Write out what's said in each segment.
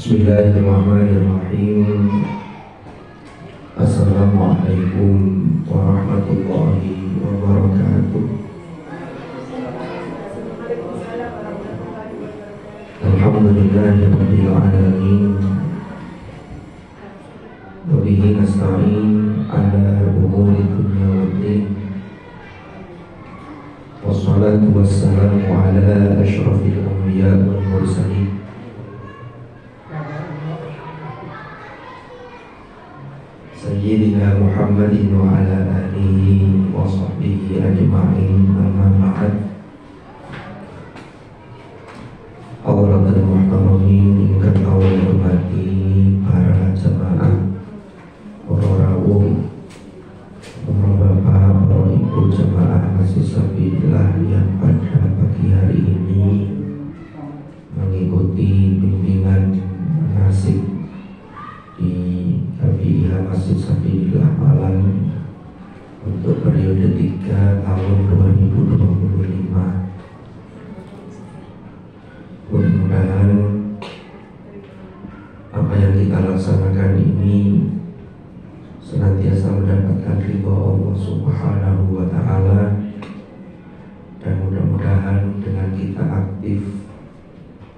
Bismillahirrahmanirrahim. Assalamualaikum warahmatullahi wabarakatuh. Alhamdulillahirabbil alamin. Wa bihi nasta'in ala umuri dunya waddin. Wassalatu wassalamu ala asyrafil anbiya wal mursalin. Sayyidina Muhammadin wa ala alihi wa sahbihi ajma'in, amma ba'd. Auratul muhtaramin ingkang kawula hormati para jamaah, para rawuh, para bapak, para ibu jamaah masjid sabilillah yang pada pagi hari ini mengikuti bimbingan manasik di KPIH Masjid Sabilillah Malang untuk periode 3 tahun 2025. Mudah-mudahan apa yang kita laksanakan ini senantiasa mendapatkan ridha Allah Subhanahu wa Ta'ala, dan mudah-mudahan dengan kita aktif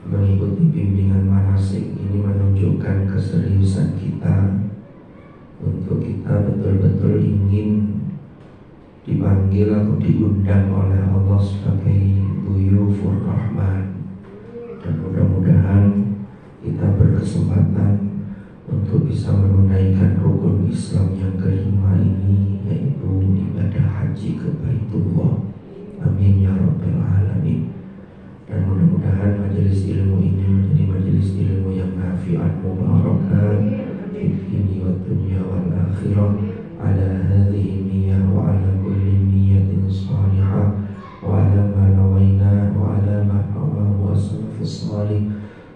mengikuti bimbingan manasik ini menunjukkan keseriusan kita untuk kita betul-betul ingin dipanggil atau diundang oleh Allah sebagai Duyufur Rahman, dan mudah-mudahan kita berkesempatan untuk bisa menunaikan rukun Islam yang kelima ini, yaitu ibadah haji ke Baitullah. Amin ya rabbal alamin. Dan mudah-mudahan majelis ilmu ini menjadi majelis ilmu yang nafi'at mubarakah fid dini wad dunya wal akhirah, ala hadhihi niyyah wa ala kulli niyyatin salihah wa ala ma nawaina wa ala ma nawahu as-salafus salih,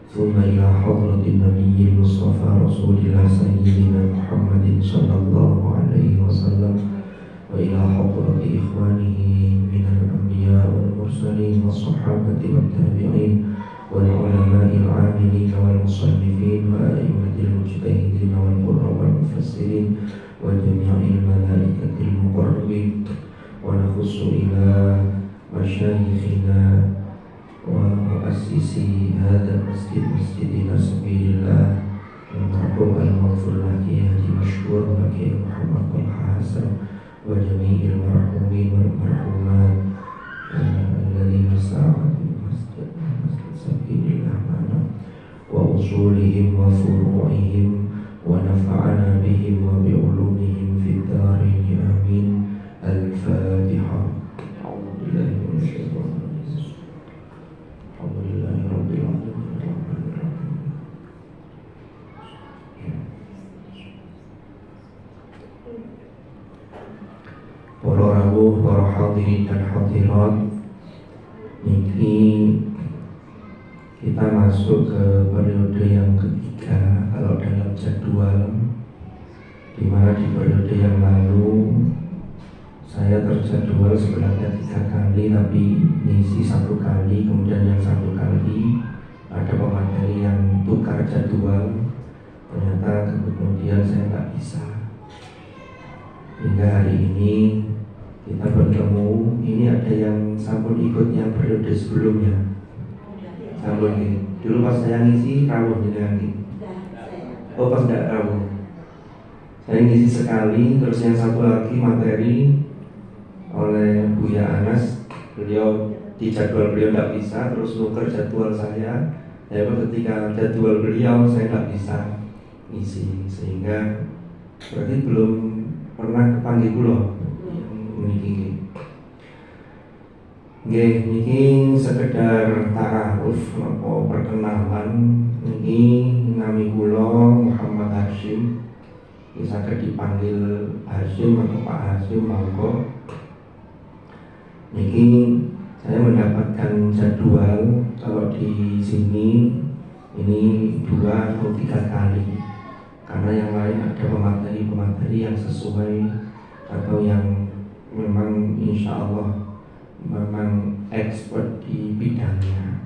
thumma ila hadratin nabiyil mustafa rasulillah sayyidina Muhammadin sallallahu alaihi wasallam wa ila hadrati ikhwanihi minal anbiya wal mursalin was sahabati wat tabi'in wal ulama'il 'amilin wal musannifin wa a'immatil mujtahidin wal qurra wal mufassirin wa jami'il malaikatil muqarrabin, wa nakhussu ila masyayikhina wa muassisi hadzal masjidina sabilillah al-marhum al-maghfur laki Haji Masyhur Laki Muhammad Al-Hasan wa jami'il marhumin wal marhumat alladhina sa'adu masjid sabilillah mana wa usulihim wa furu'ihim wa nafa'ana bihim wa bi'ulumihim fid darin amin. Al-Fatihah. A'udzubillahi minasyaitonir rajim. Alhamdulillahi rabbil alamin arrahmanir rahim. Para rawuh, para hadirin dan hadirat, niki kita masuk ke periode yang ketiga kalau dalam jadwal, di mana di periode yang lalu saya terjadwal sebenarnya 3 kali, tapi ngisi 1 kali, kemudian yang 1 kali ada pemateri yang tukar jadwal, ternyata kemudian saya nggak bisa. Hingga hari ini kita bertemu. Ini ada yang sampun ikut yang periode sebelumnya. Sampun ini. Dulu pas saya ngisi rawuh jenengan iki. Oh, pas enggak rawuh. Saya ngisi sekali, terus yang 1 lagi materi oleh Buya Anas. Beliau di jadwal beliau enggak bisa, terus nuker jadwal saya. Ya, ketika jadwal beliau saya enggak bisa ngisi, sehingga berarti belum pernah kepanggil kula niki. Nggih, niki sekedar ta'aruf apa perkenalan. Niki nami kula Muhammad Hashim. Bisa dipanggil Hashim atau Pak Hashim monggo. Niki saya mendapatkan jadwal kalau di sini ini 2 atau 3 kali, karena yang lain ada pemateri yang sesuai atau yang memang insya Allah memang expert di bidangnya.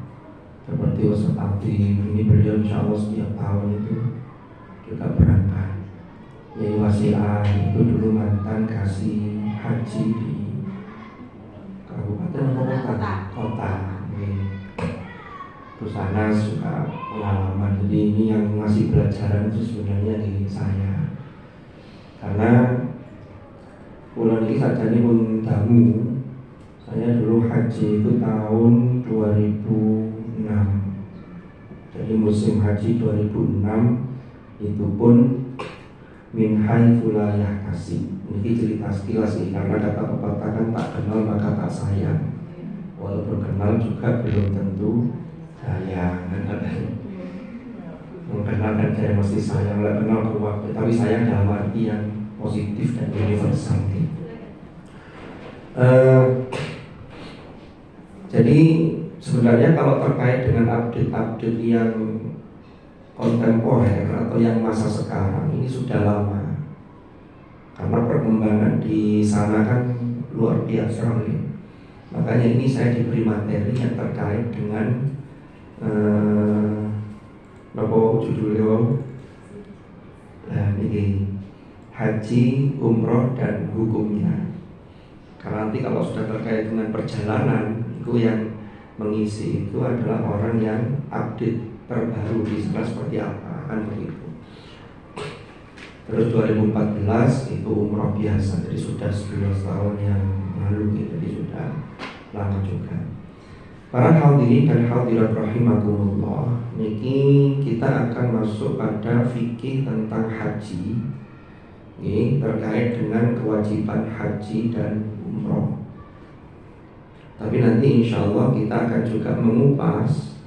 Seperti seperti Ustaz Abdi ini, beliau insya Allah setiap tahun itu juga berangkat. Yai Wasi'ah itu dulu mantan kasih haji di Kabupaten Kota. Terus sana suka pengalaman. Jadi ini yang ngasih pelajaran itu sebenarnya di saya. Karena bulan ini saja ini pun tamu. Saya dulu haji itu tahun 2006. Jadi musim haji 2006 itu pun min haitsu la yahtasib. Ini cerita sekilas nih, karena kata pepatah kan tak kenal maka tak sayang. Walaupun kenal juga belum tentu sayang. Mengenalkan saya mesti sayang, nggak kenal kuat, tapi sayang dalam arti yang positif dan universal. Jadi sebenarnya kalau terkait dengan update-update yang kontemporer atau yang masa sekarang ini sudah lama, karena perkembangan di sana kan luar biasa. Makanya ini saya diberi materi yang terkait dengan apa judulnya, ini haji, umroh dan hukumnya. Karena nanti kalau sudah terkait dengan perjalanan, itu yang mengisi itu adalah orang yang update terbaru di sana seperti apa, kan begitu. Terus 2014 itu umroh biasa, jadi sudah 11 tahun yang lalu gitu, jadi sudah lama juga. Para hadirin dan hadirat rahimakumullah, niki kita akan masuk pada fikih tentang haji. Ini terkait dengan kewajiban haji dan umroh. Tapi nanti insya Allah kita akan juga mengupas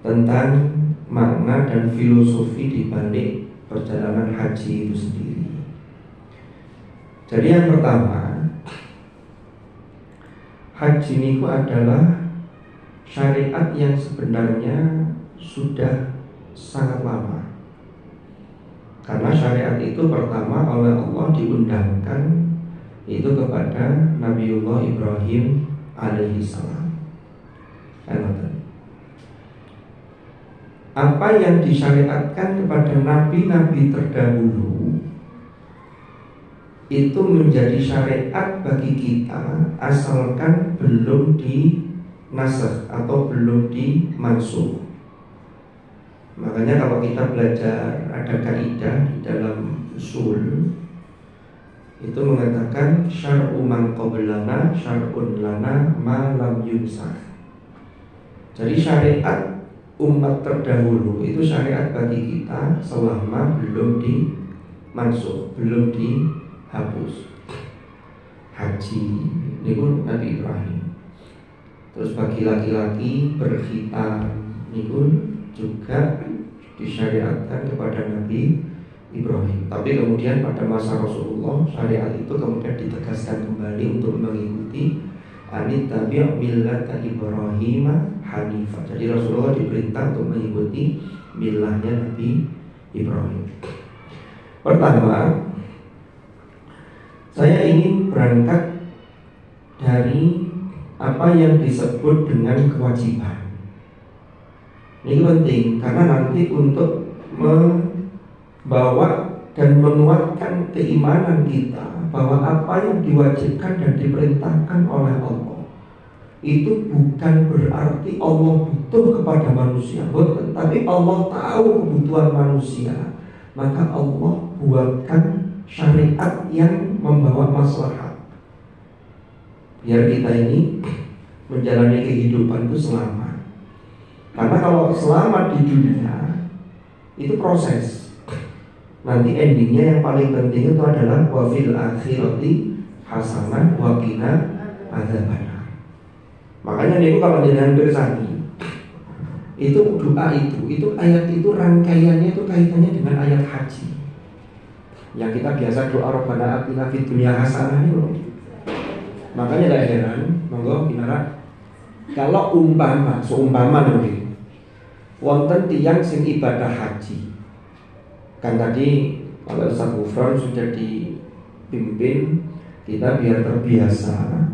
tentang makna dan filosofi di balik perjalanan haji itu sendiri. Jadi yang pertama, haji ini adalah syariat yang sebenarnya sudah sangat lama. Karena syariat itu pertama oleh Allah diundangkan itu kepada Nabiullah Ibrahim alaihi salam. Apa yang disyariatkan kepada nabi-nabi terdahulu itu menjadi syariat bagi kita asalkan belum dinasakh atau belum dimansuh. Makanya kalau kita belajar ada kaidah di dalam usul itu mengatakan syar'u man qablana syar'un lana ma lam yunsakh. Jadi syariat umat terdahulu itu syariat bagi kita selama belum dimansuh, belum dihapus. Haji ini pun Nabi Ibrahim. Terus bagi laki-laki berkhitan ini pun juga disyariatkan kepada Nabi Ibrahim. Tapi kemudian pada masa Rasulullah syariat itu kemudian ditegaskan kembali untuk mengikuti anit tabi' millata Ibrahim hanifah. Jadi Rasulullah diperintah untuk mengikuti milahnya Nabi Ibrahim. Pertama, saya ingin berangkat dari apa yang disebut dengan kewajiban. Ini penting karena nanti untuk membawa dan menguatkan keimanan kita bahwa apa yang diwajibkan dan diperintahkan oleh Allah itu bukan berarti Allah butuh kepada manusia, tapi Allah tahu kebutuhan manusia, maka Allah buatkan syariat yang membawa maslahat biar kita ini menjalani kehidupan itu selama. Karena kalau selamat di dunia itu proses. Nanti endingnya yang paling penting itu adalah wa fil akhirati hasanah wa qina adzabannar. Makanya niku kalau jenengan bersani itu doa itu ayat itu rangkaiannya itu kaitannya dengan ayat haji. Yang kita biasa doa Rabbana atina fid dunya hasanah itu. Makanya tidak heran, monggo kinara kalau seumpama nanti wonten tiyang sing ibadah haji. Kan tadi kalau Ustaz Gufron sudah dipimpin kita biar terbiasa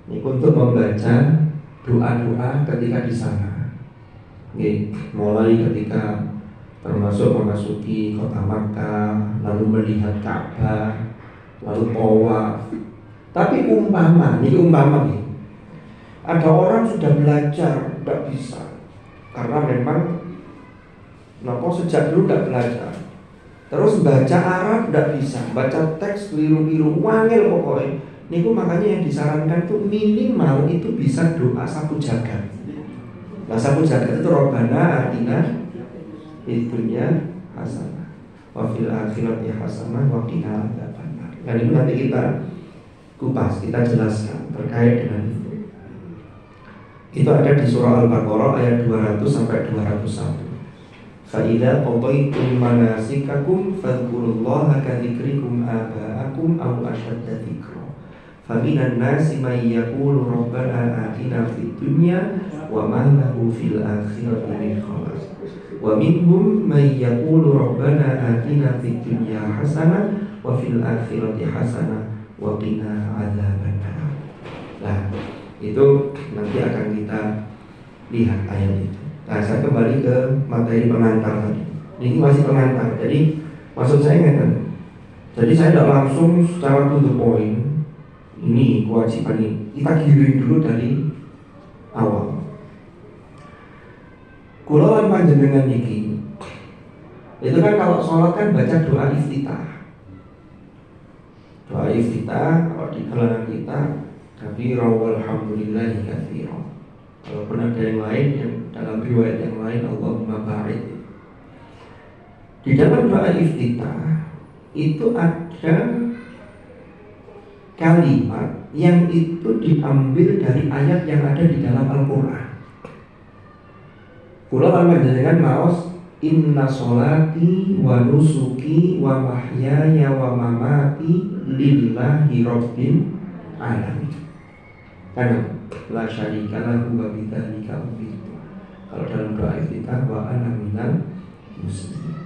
ini untuk membaca doa-doa ketika di sana. Mulai ketika termasuk memasuki kota Makkah, lalu melihat Ka'bah, lalu tawaf. Tapi umpama nih, ada orang sudah belajar tidak bisa, karena memang sejak dulu tidak belajar. Terus baca Arab tidak bisa, baca teks keliru-keliru, wangil pokoknya. Niku makanya yang disarankan tuh minimal itu bisa doa sapu jagat. Nah, sapu jagat itu Rabbana atina fid dunya hasanah wa fil akhirati hasanah wa qina adzabannar. Dan itu nanti kita kupas, kita jelaskan terkait dengan itu. Itu ada di surah Al-Baqarah ayat 200 sampai 201. Fa'idha qadaitum manasikakum fadhkurullaha kadzikrikum aba'akum aw ashadda dzikra. Faminan nasi may yaqulu rabbana atina fid dunya wa ma lahu fil akhirati min khalaq. Wa minhum may yaqulu rabbana atina fid dunya hasanah wa fil akhirati hasanah wa qina adzabannar. Nah, itu nanti akan kita lihat ayat itu. Nah, saya kembali ke materi pengantar tadi. Ini masih pengantar. Jadi maksud saya ingatkan. Jadi saya tidak langsung secara to the point. Ini kewajiban ini. Kita giring dulu dari awal. Kula lan panjenengan niki. Itu kan kalau sholat kan baca doa iftitah. Doa iftitah kalau di kalangan kita kabira walhamdulillahi katsira. Walaupun ada yang lain yang dalam riwayat yang lain Allahumma barik. Di dalam doa iftitah itu ada kalimat yang itu diambil dari ayat yang ada di dalam Al-Quran. Kula lan panjenengan maos inna sholati wa nusuki wa mahyaya wa mamati lillahi rabbil alamin. Kan la syarika lahu wa bidzalika umirtu. Kalau dalam doa iftitah wa ana minal muslimin.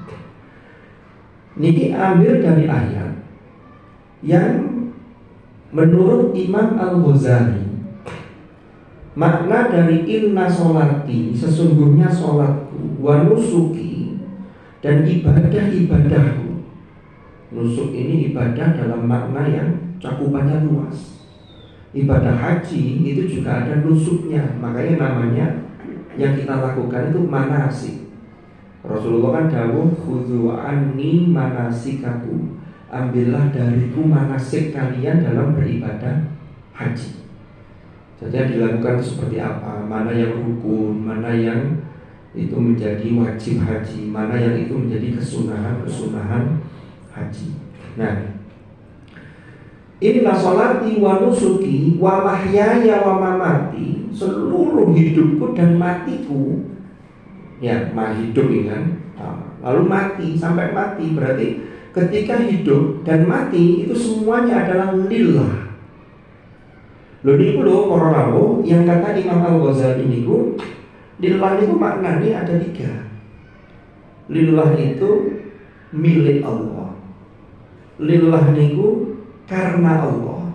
Niki ambil dari ayat yang menurut Imam Al-Ghazali makna dari inna sholati sesungguhnya sholatku wa nusuki dan ibadah-ibadahku. Nusuk ini ibadah dalam makna yang cakupannya luas. Ibadah haji itu juga ada nusuknya, makanya namanya yang kita lakukan itu manasik. Rasulullah kan dawuh khudhu anni manasikakum, ambillah dariku manasik kalian dalam beribadah haji. Jadi yang dilakukan seperti apa, mana yang rukun, mana yang itu menjadi wajib haji, mana yang itu menjadi kesunahan haji. Nah, inilah sholati wa nusuki wa mahyaya wa mamati, seluruh hidupku dan matiku. Ya, hidup ini kan. Lalu mati, sampai mati. Berarti ketika hidup dan mati itu semuanya adalah lillah. Lalu niku lho yang kata Imam Al-Ghazali niku, lillah itu maknanya ada 3. Lillah itu milik Allah. Lillah niku karena Allah.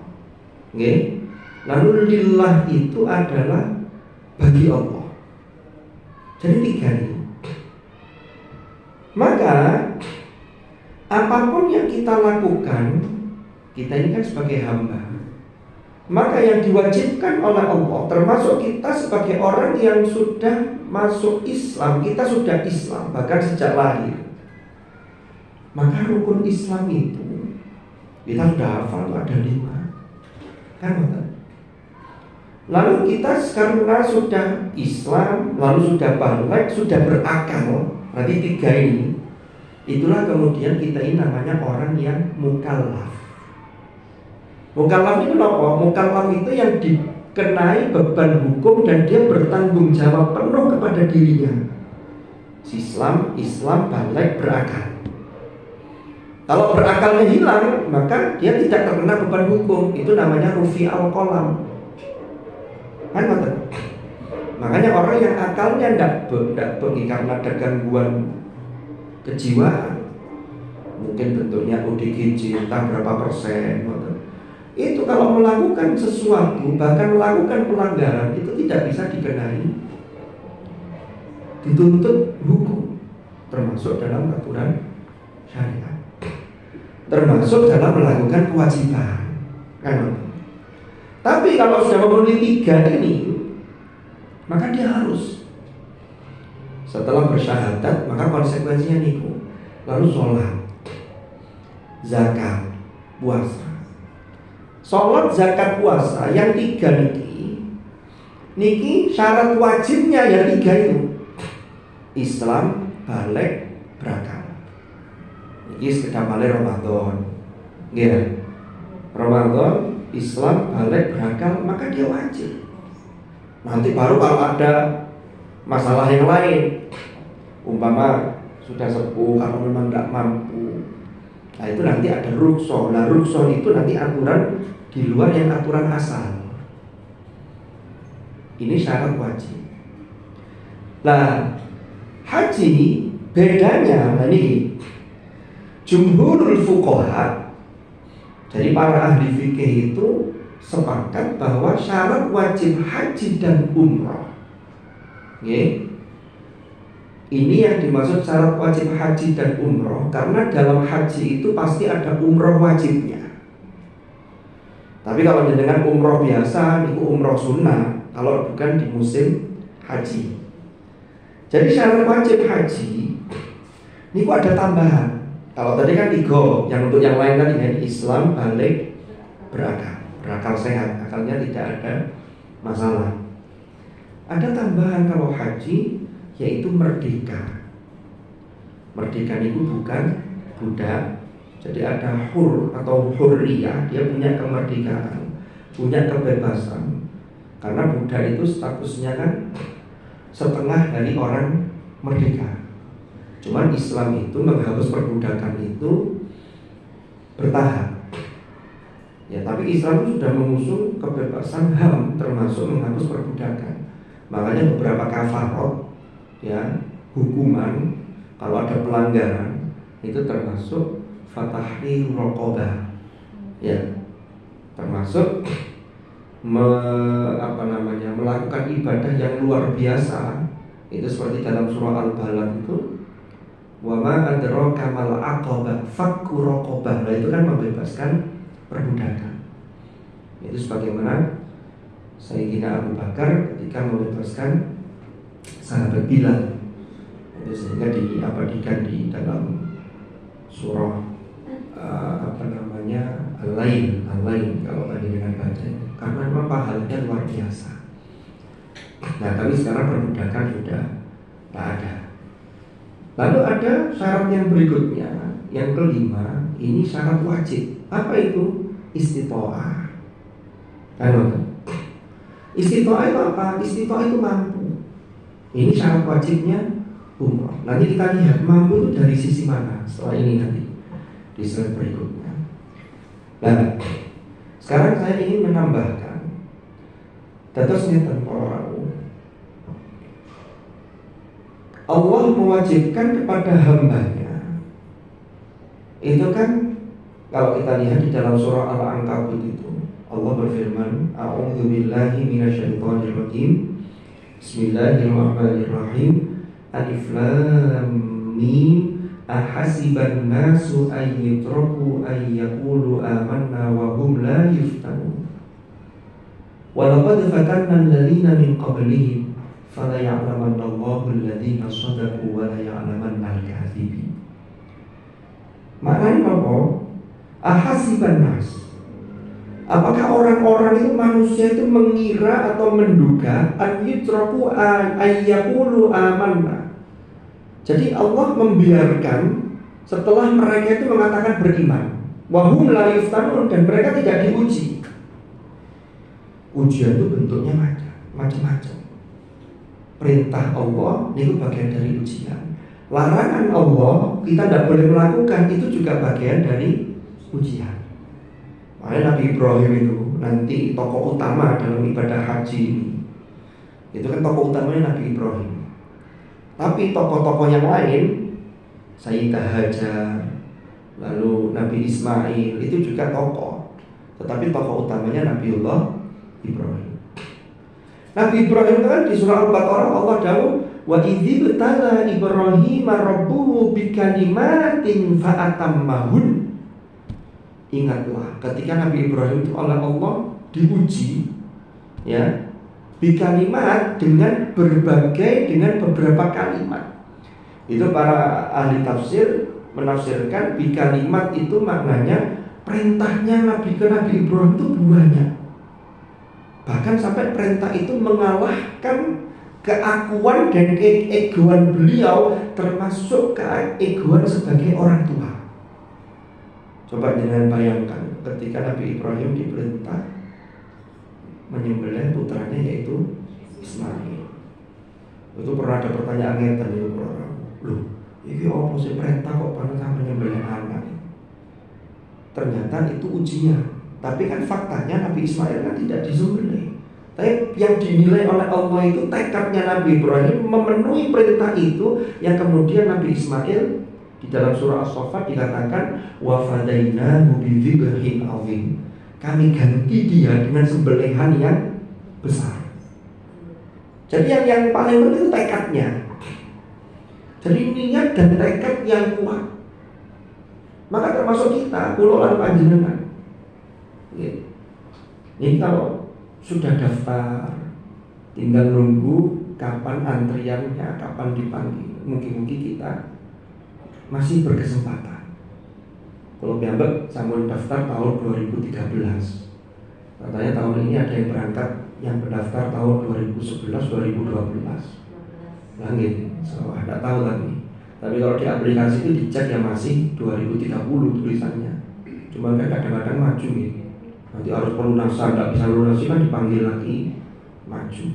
Okay? Lalu lillah itu adalah bagi Allah. Jadi 3 ini. Maka apapun yang kita lakukan, kita ini kan sebagai hamba, maka yang diwajibkan oleh Allah, termasuk kita sebagai orang yang sudah masuk Islam, kita sudah Islam bahkan sejak lahir, maka rukun Islam itu kita sudah hafal ada 5 kan? Lalu kita karena sudah Islam, lalu sudah balik, sudah berakal, berarti 3 ini. Itulah kemudian kita ini namanya orang yang mukallaf. Mukallaf itu apa? Mukallaf itu yang dikenai beban hukum dan dia bertanggung jawab penuh kepada dirinya. Islam balik berakal. Kalau berakalnya hilang, maka dia tidak terkena beban hukum. Itu namanya rufi al-qalam. Kan betul? Makanya orang yang akalnya tidak pergi karena ada gangguan kejiwaan, mungkin bentuknya ODGJ entah berapa persen, betul? Itu kalau melakukan sesuatu, bahkan melakukan pelanggaran, itu tidak bisa dikenai dituntut hukum, termasuk dalam aturan syariat, termasuk dalam melakukan kewajiban, kan? Tapi kalau sudah memenuhi 3 ini, maka dia harus setelah bersyahadat, maka konsekuensinya niku, lalu sholat, zakat, puasa. Sholat, zakat, puasa yang 3 niki syarat wajibnya ya 3 itu. Islam, balik, berakal. Niki sekedar balik Ramadan, ya. Ramadan, Islam, balik, berakal, maka dia wajib. Nanti baru kalau ada masalah yang lain, umpama sudah sepuh, kalau memang tidak mampu, nah itu nanti ada rukso. Nah rukso itu nanti aturan di luar yang aturan asal. Ini syarat wajib. Nah haji bedanya, nah ini jumhurul fuqaha, jadi para ahli fikih itu sepakat bahwa syarat wajib haji dan umrah, ini yang dimaksud syarat wajib haji dan umroh, karena dalam haji itu pasti ada umroh wajibnya. Tapi kalau dengan umroh biasa, itu umroh sunnah, kalau bukan di musim haji. Jadi syarat wajib haji ini ada tambahan. Kalau tadi kan 3, yang untuk yang lain tadi kan Islam, balik, berakal sehat, akalnya tidak ada masalah. Ada tambahan kalau haji, yaitu merdeka. Merdeka itu bukan budak. Jadi ada hur atau hurriyah, dia punya kemerdekaan, punya kebebasan. Karena budak itu statusnya kan setengah dari orang merdeka. Cuman Islam itu menghapus perbudakan itu bertahap. Ya, tapi Islam sudah mengusung kebebasan HAM, termasuk menghapus perbudakan. Makanya beberapa kafarat, ya, hukuman kalau ada pelanggaran itu termasuk fatahri raqabah, ya, termasuk melakukan ibadah yang luar biasa. Itu seperti dalam surah Al-Balad itu, wa ma adraka mal aqabah fakku raqabah. Nah, itu kan membebaskan perbudakan. Itu sebagaimana Sayyidina Abu Bakar ketika membebaskan sahabat Bilal, itu sehingga diabadikan di dalam surah Al-Lail kalau tadi dengan baca, karena memang pahalanya luar biasa. Nah, tapi sekarang perbudakan sudah tak ada. Lalu ada syarat yang berikutnya, yang kelima, ini syarat wajib. Apa itu? Istita'ah. Istita'ah itu apa? Istita'ah itu mampu. Ini syarat wajibnya umrah. Nanti kita lihat mampu itu dari sisi mana setelah ini nanti di slide berikutnya. Nah, sekarang saya ingin menambahkan datasnya tentang Allah mewajibkan kepada hambanya. Itu kan kalau kita lihat di dalam surah Al-Ankabut itu, Allah berfirman, A'udzu billahi minasyaitonir rajim. Bismillahirrahmanirrahim. Alif lam mim. Ahasiban nasu ay yutraku ay yaqulu amanna wa hum la yuftanun. Wa laqad fatanna alladziina min qablihim fala ya'lamanna Allahu alladziina shadaqu wa la ya'lamanna al-kadzibin. Maknanya apa? Ahasiban nas. Apakah orang-orang itu, manusia itu mengira atau menduga an yutraku ay yaqulu amanna. Jadi Allah membiarkan setelah mereka itu mengatakan beriman, wahum la yuftanun, dan mereka tidak diuji. Ujian itu bentuknya macam-macam. Perintah Allah itu bagian dari ujian. Larangan Allah kita tidak boleh melakukan, itu juga bagian dari ujian. Makanya Nabi Ibrahim itu nanti tokoh utama dalam ibadah haji ini. Itu kan tokoh utamanya Nabi Ibrahim. Tapi tokoh-tokoh yang lain, Sayyidah Hajar, lalu Nabi Ismail, itu juga tokoh. Tetapi tokoh utamanya Nabiullah Ibrahim. Nabi Ibrahim kan di surah Al-Baqarah Allah dawuh wa idzibtala Ibrahim rabbuhu bikalimatin fa'atammahun. Ingatlah ketika Nabi Ibrahim itu oleh Allah diuji, ya, bikalimat dengan beberapa kalimat. Itu para ahli tafsir menafsirkan bikalimat itu maknanya perintahnya Nabi Ibrahim itu banyak. Bahkan sampai perintah itu mengalahkan keakuan dan keegoan beliau, termasuk keegoan sebagai orang tua. Coba jangan bayangkan ketika Nabi Ibrahim diperintah menyembelih putranya yaitu Ismail. Itu pernah ada pertanyaan ngeten itu orang. Loh, ini apa sih perintah kok pernah menyembelih anak? Ternyata itu ujian. Tapi kan faktanya Nabi Ismail kan tidak disembelih. Tapi yang dinilai oleh Allah itu tekadnya Nabi Ibrahim memenuhi perintah itu, yang kemudian Nabi Ismail di dalam surah As-Saffat dikatakan wa fadainahu bidzibhin azim. Kami ganti dia dengan sembelihan yang besar. Jadi yang paling penting itu tekadnya. Jadi niat dan tekad yang kuat. Maka termasuk kita, kula lan panjenengan. Ini kalau sudah daftar, tinggal nunggu kapan antriannya, kapan dipanggil. Mungkin kita masih berkesempatan. Kalau biambek sampun daftar tahun 2013. Katanya tahun ini ada yang berangkat yang berdaftar tahun 2011, 2012. Langit, so, tidak tahu tapi kalau di aplikasi itu dicek ya masih 2030 tulisannya. Cuma kan kadang-kadang maju gitu. Nanti harus pelunasan, tidak bisa lunasi kan dipanggil lagi maju.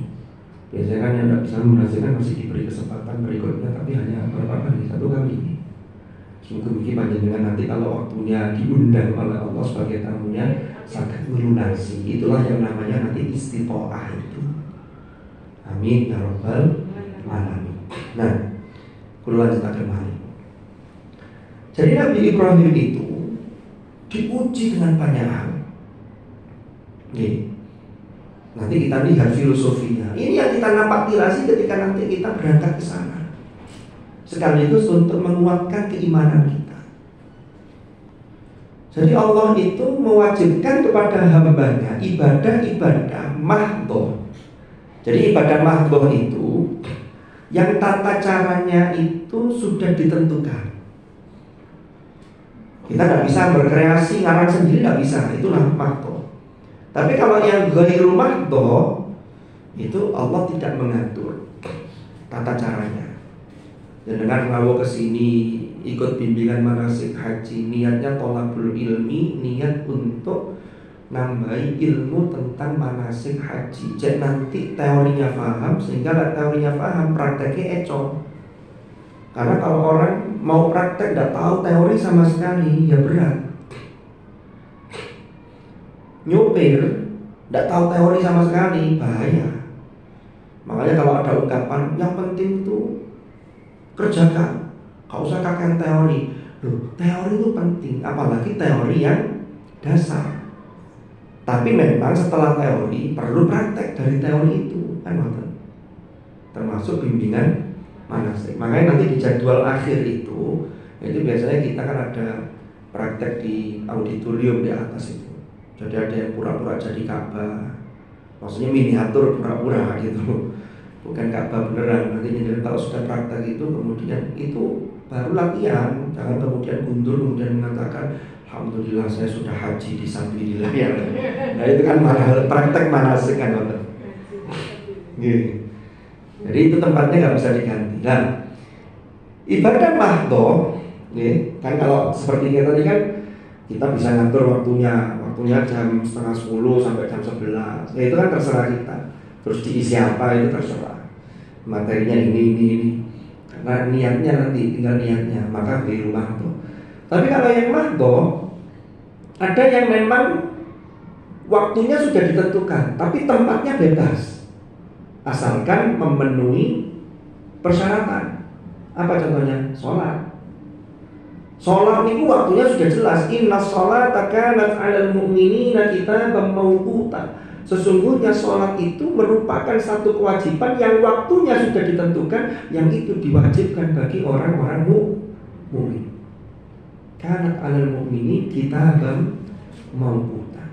Biasanya kan yang tidak bisa lunasi kan masih diberi kesempatan berikutnya, tapi hanya berapa kali, 1 kali ini. Mungkin panjenengan nanti kalau waktunya diundang oleh Allah sebagai tamunya sangat melunasi. Itulah yang namanya nanti istitoah itu. Amin ya rabbal alamin. Nah, kula lanjutaken malih. Jadi Nabi Ibrahim itu diuji dengan banyak hal. Nih, nanti kita lihat filosofinya. Ini yang kita napatilasi ketika nanti kita berangkat ke sana. Sekaligus untuk menguatkan keimanan kita. Jadi Allah itu mewajibkan kepada hambanya ibadah-ibadah mahdhah. Jadi ibadah mahdhah itu yang tata caranya itu sudah ditentukan. Kita tidak bisa berkreasi ngarang sendiri, tidak bisa. Itulah mahdhah. Tapi kalau yang ghairul mahdhah itu Allah tidak mengatur tata caranya. Dan dengan ngawo kesini ikut bimbingan manasik haji, niatnya tolabul ilmi, niat untuk nambahi ilmu tentang manasik haji. Jadi nanti teorinya paham, sehingga teorinya paham, prakteknya eco. Karena kalau orang mau praktek tidak tahu teori sama sekali, ya berat. Nyopir tidak tahu teori sama sekali, bahaya. Makanya kalau ada ungkapan yang penting itu kerjakan, gak usah kakek teori. Loh, teori itu penting, apalagi teori yang dasar. Tapi memang setelah teori perlu praktek dari teori itu, kan betul. Termasuk bimbingan manasik. Makanya nanti di jadwal akhir itu biasanya kita kan ada praktek di auditorium di atas itu. Jadi ada yang pura-pura jadi Ka'bah, maksudnya miniatur pura-pura gitu, bukan Ka'bah beneran. Nanti kalau sudah praktek itu kemudian itu baru latihan. Jangan kemudian mundur kemudian mengatakan alhamdulillah saya sudah haji di sabilillah ya. Nah itu kan praktek manasik kan betul. Jadi itu tempatnya nggak bisa diganti. Nah, ibadah mahdhah, kan kalau seperti kita tadi kan kita bisa ngatur waktunya jam 9:30 sampai jam 11. Ya itu kan terserah kita. Terus diisi apa itu terserah. Materinya ini. Karena niatnya nanti tinggal niatnya, maka di rumah tuh. Tapi kalau yang mahdhah ada yang memang waktunya sudah ditentukan, tapi tempatnya bebas. Asalkan memenuhi persyaratan. Apa contohnya? Sholat itu waktunya sudah jelas. Inna sholata kanat 'alal mu'minina kitaban mawquta. sesungguhnya sholat itu merupakan satu kewajiban yang waktunya sudah ditentukan, yang itu diwajibkan bagi orang-orang mukmin. Kanat 'alal mu'mini kitaban mawquta.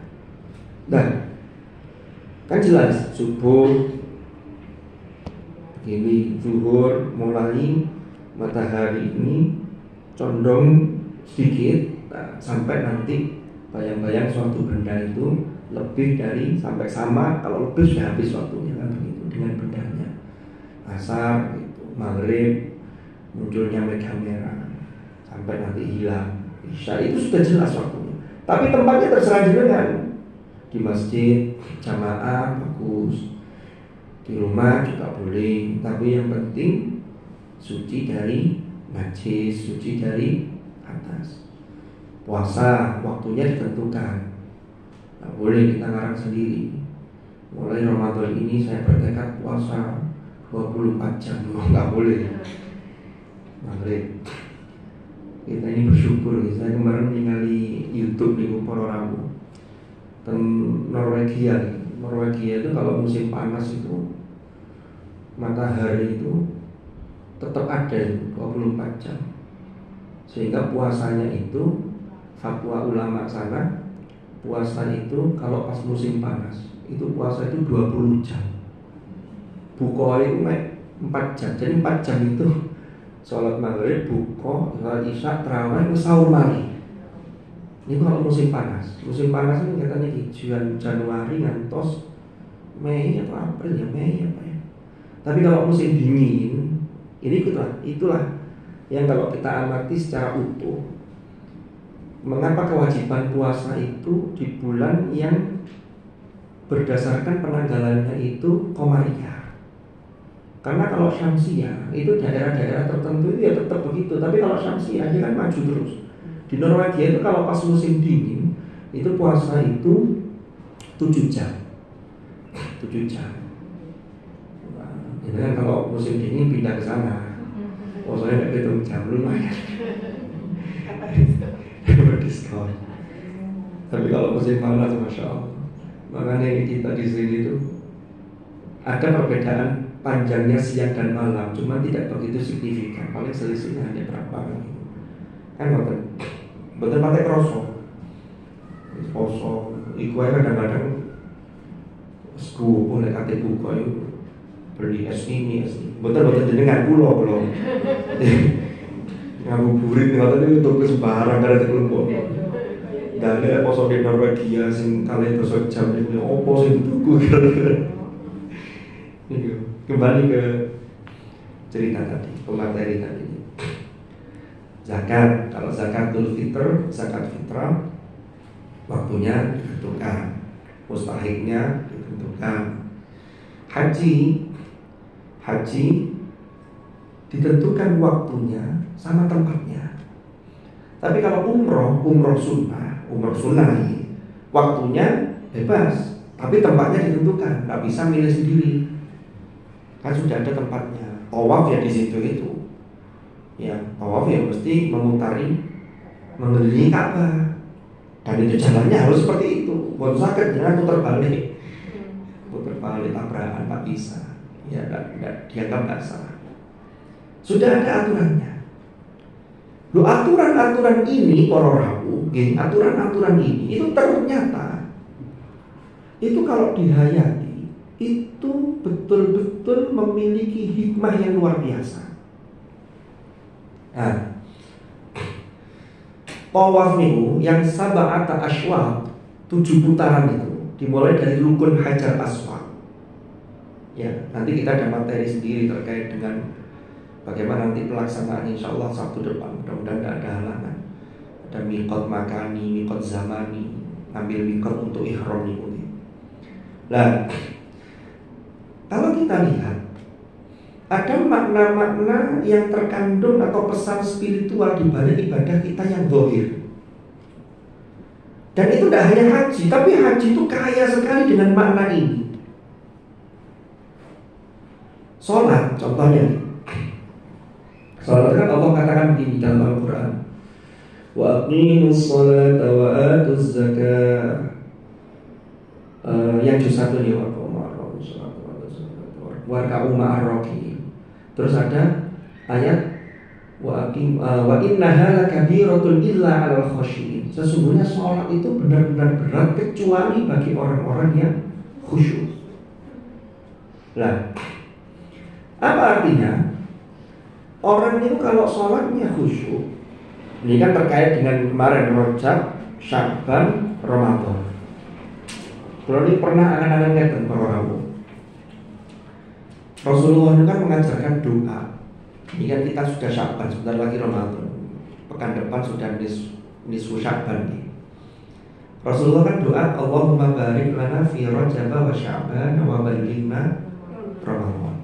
Dan kan jelas subuh ini, zuhur, mulai matahari ini condong sedikit, sampai nanti bayang-bayang suatu benda itu lebih dari, sampai sama, kalau lebih sudah habis waktunya, kan begitu dengan bendanya. Asar gitu, maghrib munculnya medan merah sampai nanti hilang. Isya itu sudah jelas waktunya. Tapi tempatnya terserah jenengan. Di masjid jamaah bagus, di rumah juga boleh, tapi yang penting suci dari najis, suci dari atas. Puasa waktunya ditentukan, nggak boleh kita ngarang sendiri. Mulai Ramadan ini saya bertekad puasa 24 jam, nggak boleh. Maghrib kita ini bersyukur, saya kemarin ningali YouTube di Pororabu dan Norwegia itu kalau musim panas itu matahari itu tetap ada 24 jam, sehingga puasanya itu fatwa ulama sana, puasa itu kalau pas musim panas itu puasa itu 20 jam, buka itu 4 jam, jadi 4 jam itu sholat maghrib, buka, sholat isya, terawih, sahur mari. Ini kalau musim panas. Musim panas ini katanya Januari ngantos Mei atau April ya, Mei apa ya. Tapi kalau musim dingin, ini itulah yang kalau kita amati secara utuh, mengapa kewajiban puasa itu di bulan yang berdasarkan penanggalannya itu Qamariyah. Karena kalau Syamsiyah itu daerah-daerah tertentu itu ya tetap begitu. Tapi kalau Syamsiyah dia kan maju terus. Di Norwegia itu kalau pas musim dingin itu puasa itu 7 jam. 7 jam. Nah, itu kan kalau musim dingin pindah ke sana. Puasanya nggak hitung jam, lumayan. Berdiskon. Tapi kalau musim panas, masya Allah. Makanya kita di sini itu ada perbedaan panjangnya siang dan malam, cuma tidak begitu signifikan. Paling selisihnya hanya berapa gitu. Kan betul pakai kroso, iku kadang-kadang sku boleh kate buka itu beli es ini, betul jenengan pulau ngabuburit ngoten itu untuk sembarang kada kelompok. Dan ada poso di Norwegia sing kalian besok jam ini opo sing tuku kembali ke cerita tadi, pemateri tadi. Zakat, kalau zakatul fitr, zakat fitrah waktunya ditentukan, mustahiknya ditentukan. Haji ditentukan waktunya sama tempatnya. Tapi kalau umroh sunnah ini waktunya bebas, tapi tempatnya ditentukan, nggak bisa milih sendiri. Kan sudah ada tempatnya. Tawaf ya di situ itu. Ya, tawaf ya mesti mengelilingi Ka'bah. Dan itu jalannya harus seperti itu. Buat sakit jangan putar balik. Putar balik tabrakan tak bisa. Ya enggak dianggap enggak sah. Sudah ada aturannya. Loh, aturan-aturan ini para rawu, aturan-aturan ini itu ternyata itu kalau dihayati itu betul-betul memiliki hikmah yang luar biasa. Nah, tawaf niku yang sab'ata asywaq, 7 putaran itu dimulai dari rukun Hajar Aswad. Ya, nanti kita ada materi sendiri terkait dengan bagaimana nanti pelaksanaan, insyaallah Sabtu depan. Mudah-mudahan tidak ada halangan. Ada miqat makani, miqat zamani, ambil miqat untuk ihram niku. Nah, kalau kita lihat ada makna-makna yang terkandung atau pesan spiritual di balik ibadah kita yang zahir. Dan itu tidak hanya haji, tapi haji itu kaya sekali dengan makna ini. Sholat contohnya. Sholat kan Allah katakan begini dalam Al-Quran, wa aqimus sholata wa atuz zakah. yang juz 1 nih warka'u ma'ar-raki'in. Terus ada ayat wa innaha lakabiratun illa 'alal khashiyin. Sesungguhnya sholat itu benar-benar berat kecuali bagi orang-orang yang khusyuk. Lah, apa artinya? Orang itu kalau sholatnya khusyuk, ini kan terkait dengan kemarin Rajab, Sya'ban, Ramadan. Kalau ini pernah akan-akan ngeten para rawuh. Rasulullah itu kan mengajarkan doa. Ini kan kita sudah Sya'ban, sebentar lagi Ramadan. Pekan depan sudah nisfu Sya'ban nih. Rasulullah kan doa, Allahumma barik lana fi Rajab wa Sya'ban wa ballighna Ramadan.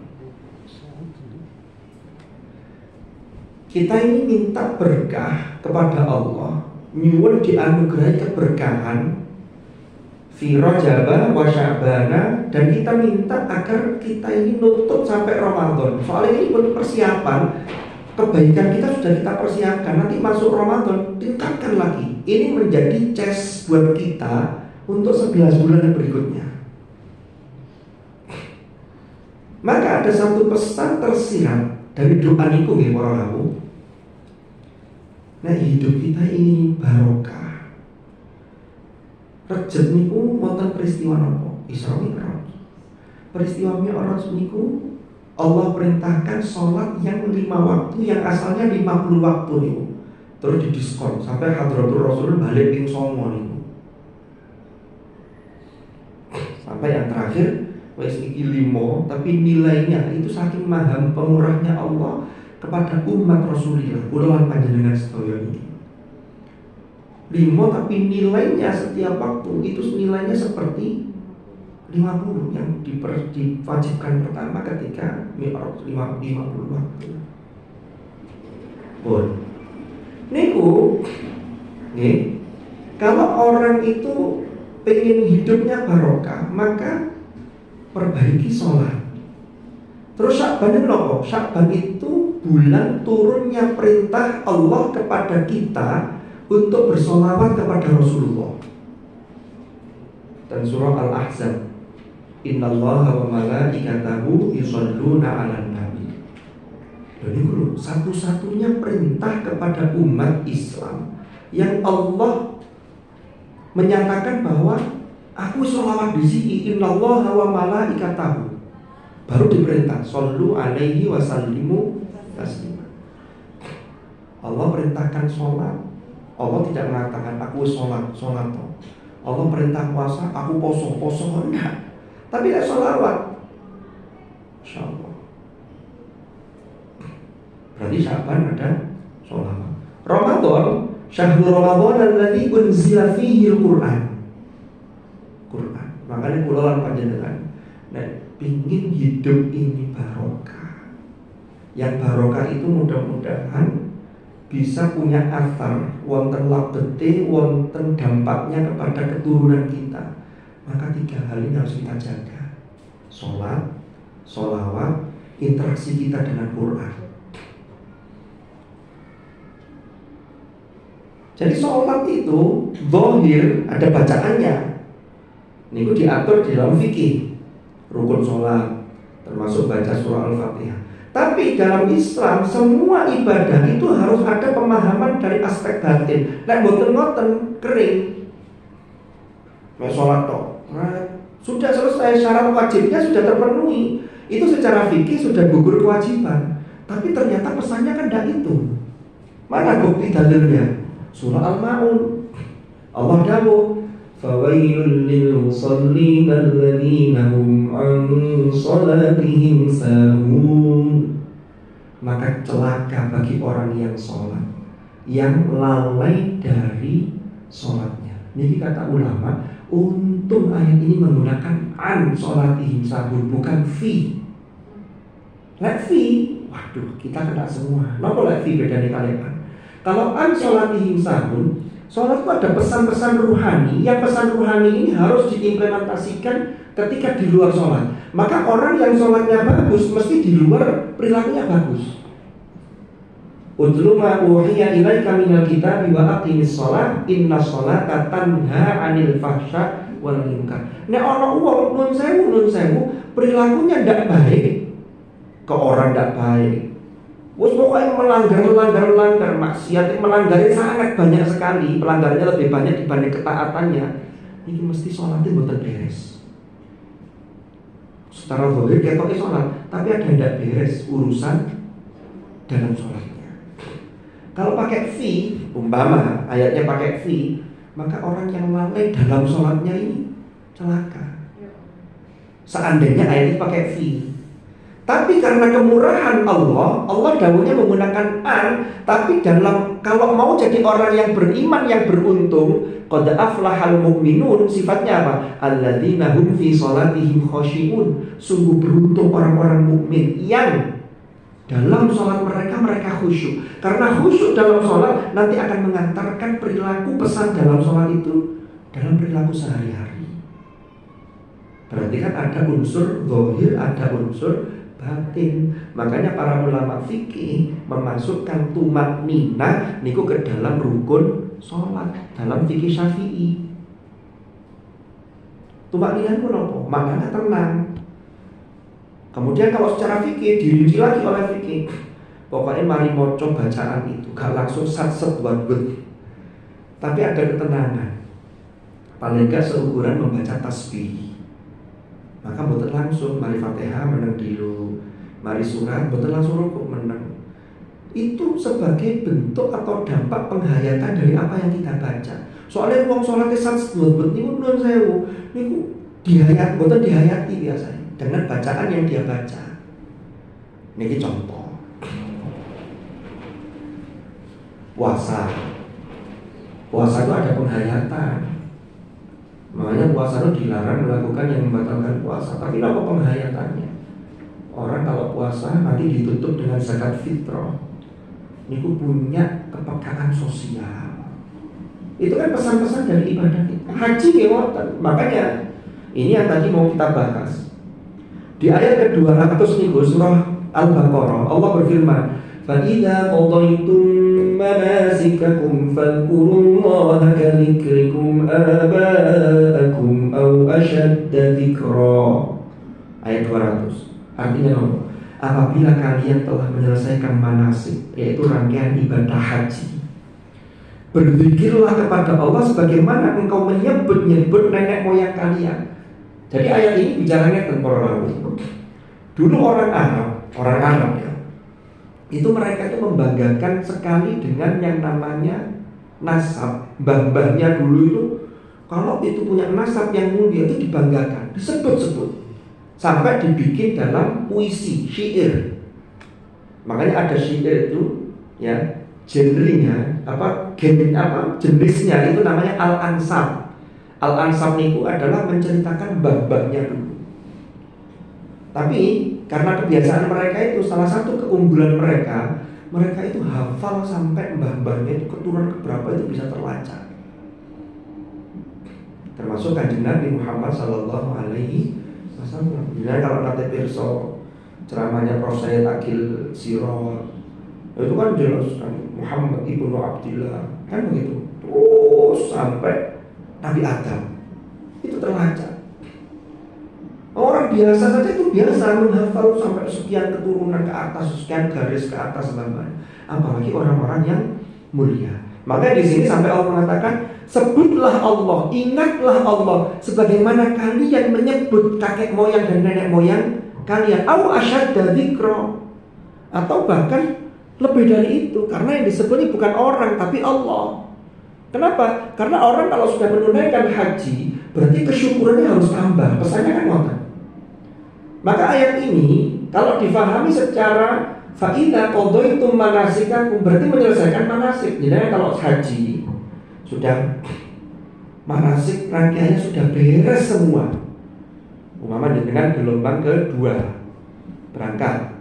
Kita ini minta berkah kepada Allah, nyuwun dianugerahi keberkahan fi Rajab wa Sya'ban, dan kita minta agar kita ini nutup sampai Ramadan. Soalnya ini buat persiapan, kebaikan kita sudah kita persiapkan, nanti masuk Ramadan tingkatkan lagi. Ini menjadi chest buat kita untuk 11 bulan berikutnya. Maka ada satu pesan tersirat dari doa niku nggih para rawuh. Nah, hidup kita ini barokah. Rejab niku wonten peristiwa napa? Isra Mi'raj. Peristiwa Mi'raj niku Allah perintahkan sholat yang 5 waktu yang asalnya 50 waktu niku. Terus didiskon sampai Hadratul Rasul balik ping 9 niku. Sampai yang terakhir wis iki 5, tapi nilainya itu saking maha pemurahnya Allah kepada umat Rasulullah. Kula panjenengan sedaya niki. 5 tapi nilainya setiap waktu itu nilainya seperti 50 yang diwajibkan pertama ketika Mi'raj 50 waktu. Bon. Niku nggih, kalau orang itu pengen hidupnya barokah, maka perbaiki sholat. Terus Sya'ban itu loh, Sya'ban itu bulan turunnya perintah Allah kepada kita untuk bersolawat kepada Rasulullah. Dan surah Al-Ahzab, Innallaha wa malaikatahu yusholluna 'alan nabi. Jadi dulu satu-satunya perintah kepada umat Islam yang Allah menyatakan bahwa aku sholawat di sini, Innallaha wa malaikatahu. Baru diperintah, shollu alaihi wa sallimu taslima. Allah perintahkan sholat. Allah tidak mengatakan aku sholat. Allah perintah puasa, aku poso enggak. Tapi tidak sholawat. Insyaallah. Berarti Sya'ban ada sholawat. Ramadan, syahrul Ramadan alladzi unzila fihi al-Qur'an. Makanya kula lan panjenengan nek pingin hidup ini barokah. Yang barokah itu mudah-mudahan bisa punya athar wonten labete, wonten dampaknya kepada keturunan kita. Maka 3 hal ini harus kita jaga. Sholat, sholawat, interaksi kita dengan Quran. Jadi sholat itu zahir ada bacaannya. Ini diatur di dalam fikih, rukun sholat termasuk baca surah Al-Fatihah. Tapi dalam Islam semua ibadah itu harus ada pemahaman dari aspek batin. Nek mboten ngoten kering. Nek sholat toh, sudah selesai, syarat wajibnya sudah terpenuhi. Itu secara fikih sudah gugur kewajiban. Tapi ternyata pesannya kan tidak itu. Mana bukti dalilnya? Surah Al-Ma'un. Allah dawuh, fawailul lil musallin alladzina hum an salatihim sahun. Maka celaka bagi orang yang sholat, yang lalai dari sholatnya. Ini kata ulama, untung ayat ini menggunakan an salatihim sahun, bukan fi. Lek fi, waduh kita kena semua. Napa lek fi bedanya kalian? Kalau an salatihim sahun, sholat itu ada pesan-pesan ruhani. Yang pesan ruhani ini harus diimplementasikan ketika di luar sholat. Maka orang yang sholatnya bagus mesti di luar perilakunya bagus. Utlu ma uhiya ilaika minal kitabi wa aqimis sholat inna sholata tanha 'anil fahsya wal munkar. Nek ana wong nun sewu perilakunya ndak baik, ke orang ndak baik. Wes pokoknya melanggar maksiat, melanggarnya sangat banyak sekali, pelanggarannya lebih banyak dibanding ketaatannya. Ini mesti sholatnya mboten beres. Secara zahir ketoknya sholat, tapi ada ndak beres urusan dalam sholatnya. Kalau pakai fi, umpama ayatnya pakai fi, maka orang yang lalai dalam sholatnya ini celaka. Seandainya ayatnya pakai fi. Tapi karena kemurahan Allah dawuhnya menggunakan an. Tapi kalau mau jadi orang yang beriman, yang beruntung, qad aflahal mu'minun, sifatnya apa? Alladzina hum fi sholatihim khashi'un. Sungguh beruntung orang-orang mukmin yang dalam sholat mereka khusyuk. Karena khusyuk dalam sholat nanti akan mengantarkan perilaku pesan dalam sholat itu dalam perilaku sehari-hari. Berarti kan ada unsur zahir, ada unsur batin. Makanya para ulama fikih memasukkan tumakninah niku ke dalam rukun sholat dalam fikih Syafi'i. Tumakninah itu apa? Maknanya tenang. Kemudian kalau secara fikih dirinci lagi oleh fikih, pokoknya mari moco bacaan itu gak langsung sat-set wadbut, tapi ada ketenangan. Paling gak seukuran membaca tasbih. Maka boten langsung mari Fatihah meneng dulu, mari surat boten langsung rukuk meneng. Itu sebagai bentuk atau dampak penghayatan dari apa yang kita baca. Soalnya wong salate sat buat niku nuwun sewu, niku boten dihayati biasanya dengan bacaan yang dia baca. Niki contoh. Puasa itu ada penghayatan. Makanya puasa itu dilarang melakukan yang membatalkan puasa. Tapi apa penghayatannya? Orang kalau puasa nanti ditutup dengan zakat fitrah. Niku punya kepekaan sosial. Itu kan pesan-pesan dari ibadah kita. Haji ngewoten. Makanya ini yang tadi mau kita bahas. Di ayat ke-200 niku surah Al-Baqarah Allah berfirman, فَإِذَا قَضَيْتُمْ مَنَاسِكَكُمْ فَاذْكُرُوا اللَّهَ كَذِكْرِكُمْ آبَاءَكُمْ أَوْ أَشَدَّ ذِكْرًا. Ayat 200. Artinya apa? Apabila kalian telah menyelesaikan manasik, yaitu rangkaian ibadah haji, berzikirlah kepada Allah sebagaimana engkau menyebut-nyebut nenek moyang kalian. Jadi ayat ini bicaranya tentang para ulama. Dulu orang Arab ya, itu mereka itu membanggakan sekali dengan yang namanya nasab. Mbah-mbahnya dulu itu kalau itu punya nasab yang mulia itu dibanggakan, disebut-sebut, sampai dibikin dalam puisi, syair. Makanya ada syair itu ya, genrenya jenisnya itu namanya al-ansab. Al-ansab niku adalah menceritakan mbah-mbahnya dulu. Tapi karena kebiasaan mereka itu, salah satu keunggulan mereka itu hafal sampai mbah-mbahnya itu keturunan keberapa itu bisa terlacak. Termasuk kanjeng Nabi Muhammad Sallallahu Alaihi Wasallam. Jadi kalau nanti pirsa ceramahnya Prof. Sayyid Akil Sirot, itu kan jelas kan Muhammad ibnu Abdillah, kan begitu. Terus sampai Nabi Adam itu terlacak. Orang biasa saja itu biasa menghafal sampai sekian keturunan ke atas, sekian garis ke atas sampai. Apalagi orang-orang yang mulia. Makanya di sini sampai Allah mengatakan, sebutlah Allah, ingatlah Allah, sebagaimana kalian menyebut kakek moyang dan nenek moyang kalian. Au asyadda dzikra, atau bahkan lebih dari itu, karena yang disebut ini bukan orang tapi Allah. Kenapa? Karena orang kalau sudah menunaikan haji, berarti kesyukurannya harus tambah. Pesannya kan ngoten. Maka ayat ini kalau difahami secara fa'idza qadaitum manasikakum, berarti menyelesaikan manasik. Jadi kalau haji sudah manasik rangkaiannya sudah beres semua. Umpama dengan gelombang kedua berangkat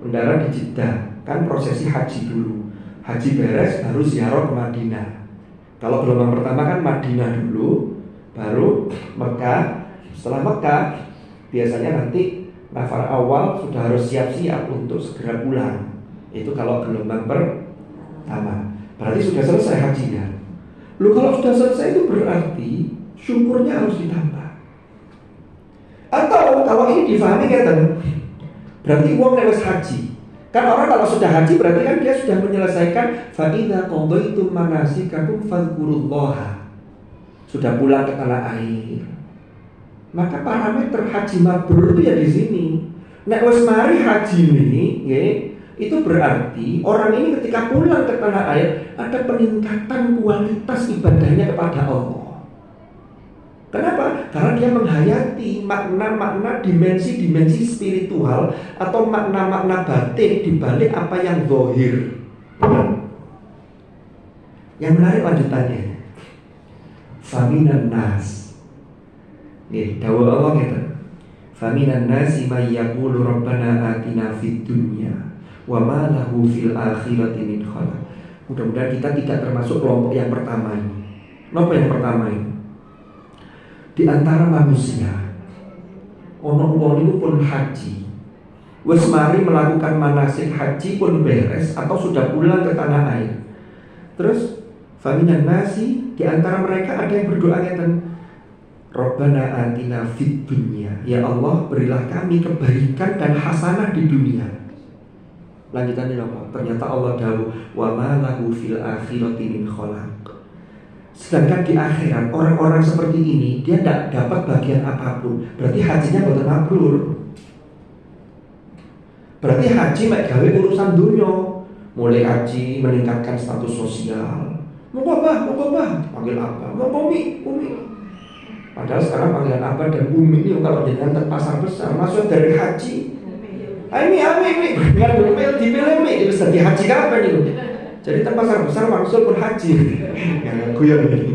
mendarat di Jeddah, kan prosesi haji dulu. Haji beres baru ziarah ke Madinah. Kalau gelombang pertama kan Madinah dulu, baru Mekah. Setelah Mekah biasanya nanti nafar awal sudah harus siap-siap untuk segera pulang. Itu kalau gelombang pertama. Berarti sudah selesai hajinya. Kalau sudah selesai itu berarti syukurnya harus ditambah. Atau kalau ini difahami berarti uang lewat haji. Kan orang kalau sudah haji berarti kan dia sudah menyelesaikan fa idza qadaitum manasikakum fadhkurullaha. Sudah pulang ke tanah air. Maka parameter haji mabrur itu ya di sini. Nek wis mari haji ini, nggih, itu berarti orang ini ketika pulang ke tanah air ada peningkatan kualitas ibadahnya kepada Allah. Kenapa? Karena dia menghayati makna-makna dimensi-dimensi spiritual atau makna-makna batin di balik apa yang zahir. Yang menarik lanjutannya. Faminan nas. Nih, dawuh Allah gitu. Faminan nasi may yaqulu rabbana atina fid dunya wa ma lahu fil akhirati min khalaq. Mudah-mudahan kita tidak termasuk kelompok yang pertama ini. Kenapa yang pertama ini? Di antara manusia ono wong niku pun haji wis mari melakukan manasik haji pun beres atau sudah pulang ke tanah air. Terus faminan nasi, di antara mereka ada yang berdoa ngeten, Rabbana atina fid dunya, ya Allah berilah kami kebaikan dan hasanah di dunia. Lanjutannya apa? Ternyata Allah dawuh wa ma lahu fil akhirati min khalaq. Sedangkan di akhirat orang-orang seperti ini dia tidak dapat bagian apapun. Berarti hajinya boten mabrur. Berarti haji mek gawe urusan dunia. Mulai haji meningkatkan status sosial. Mau apa? Panggil apa? Mau umi. Padahal sekarang panggilan apa dan umi ini kalau jenengan pasar besar masuk dari haji. Ami. Enggak dulu dipilih umi bisa di haji kapan itu? Jadi pasar besar langsung pun haji. Guyon ini.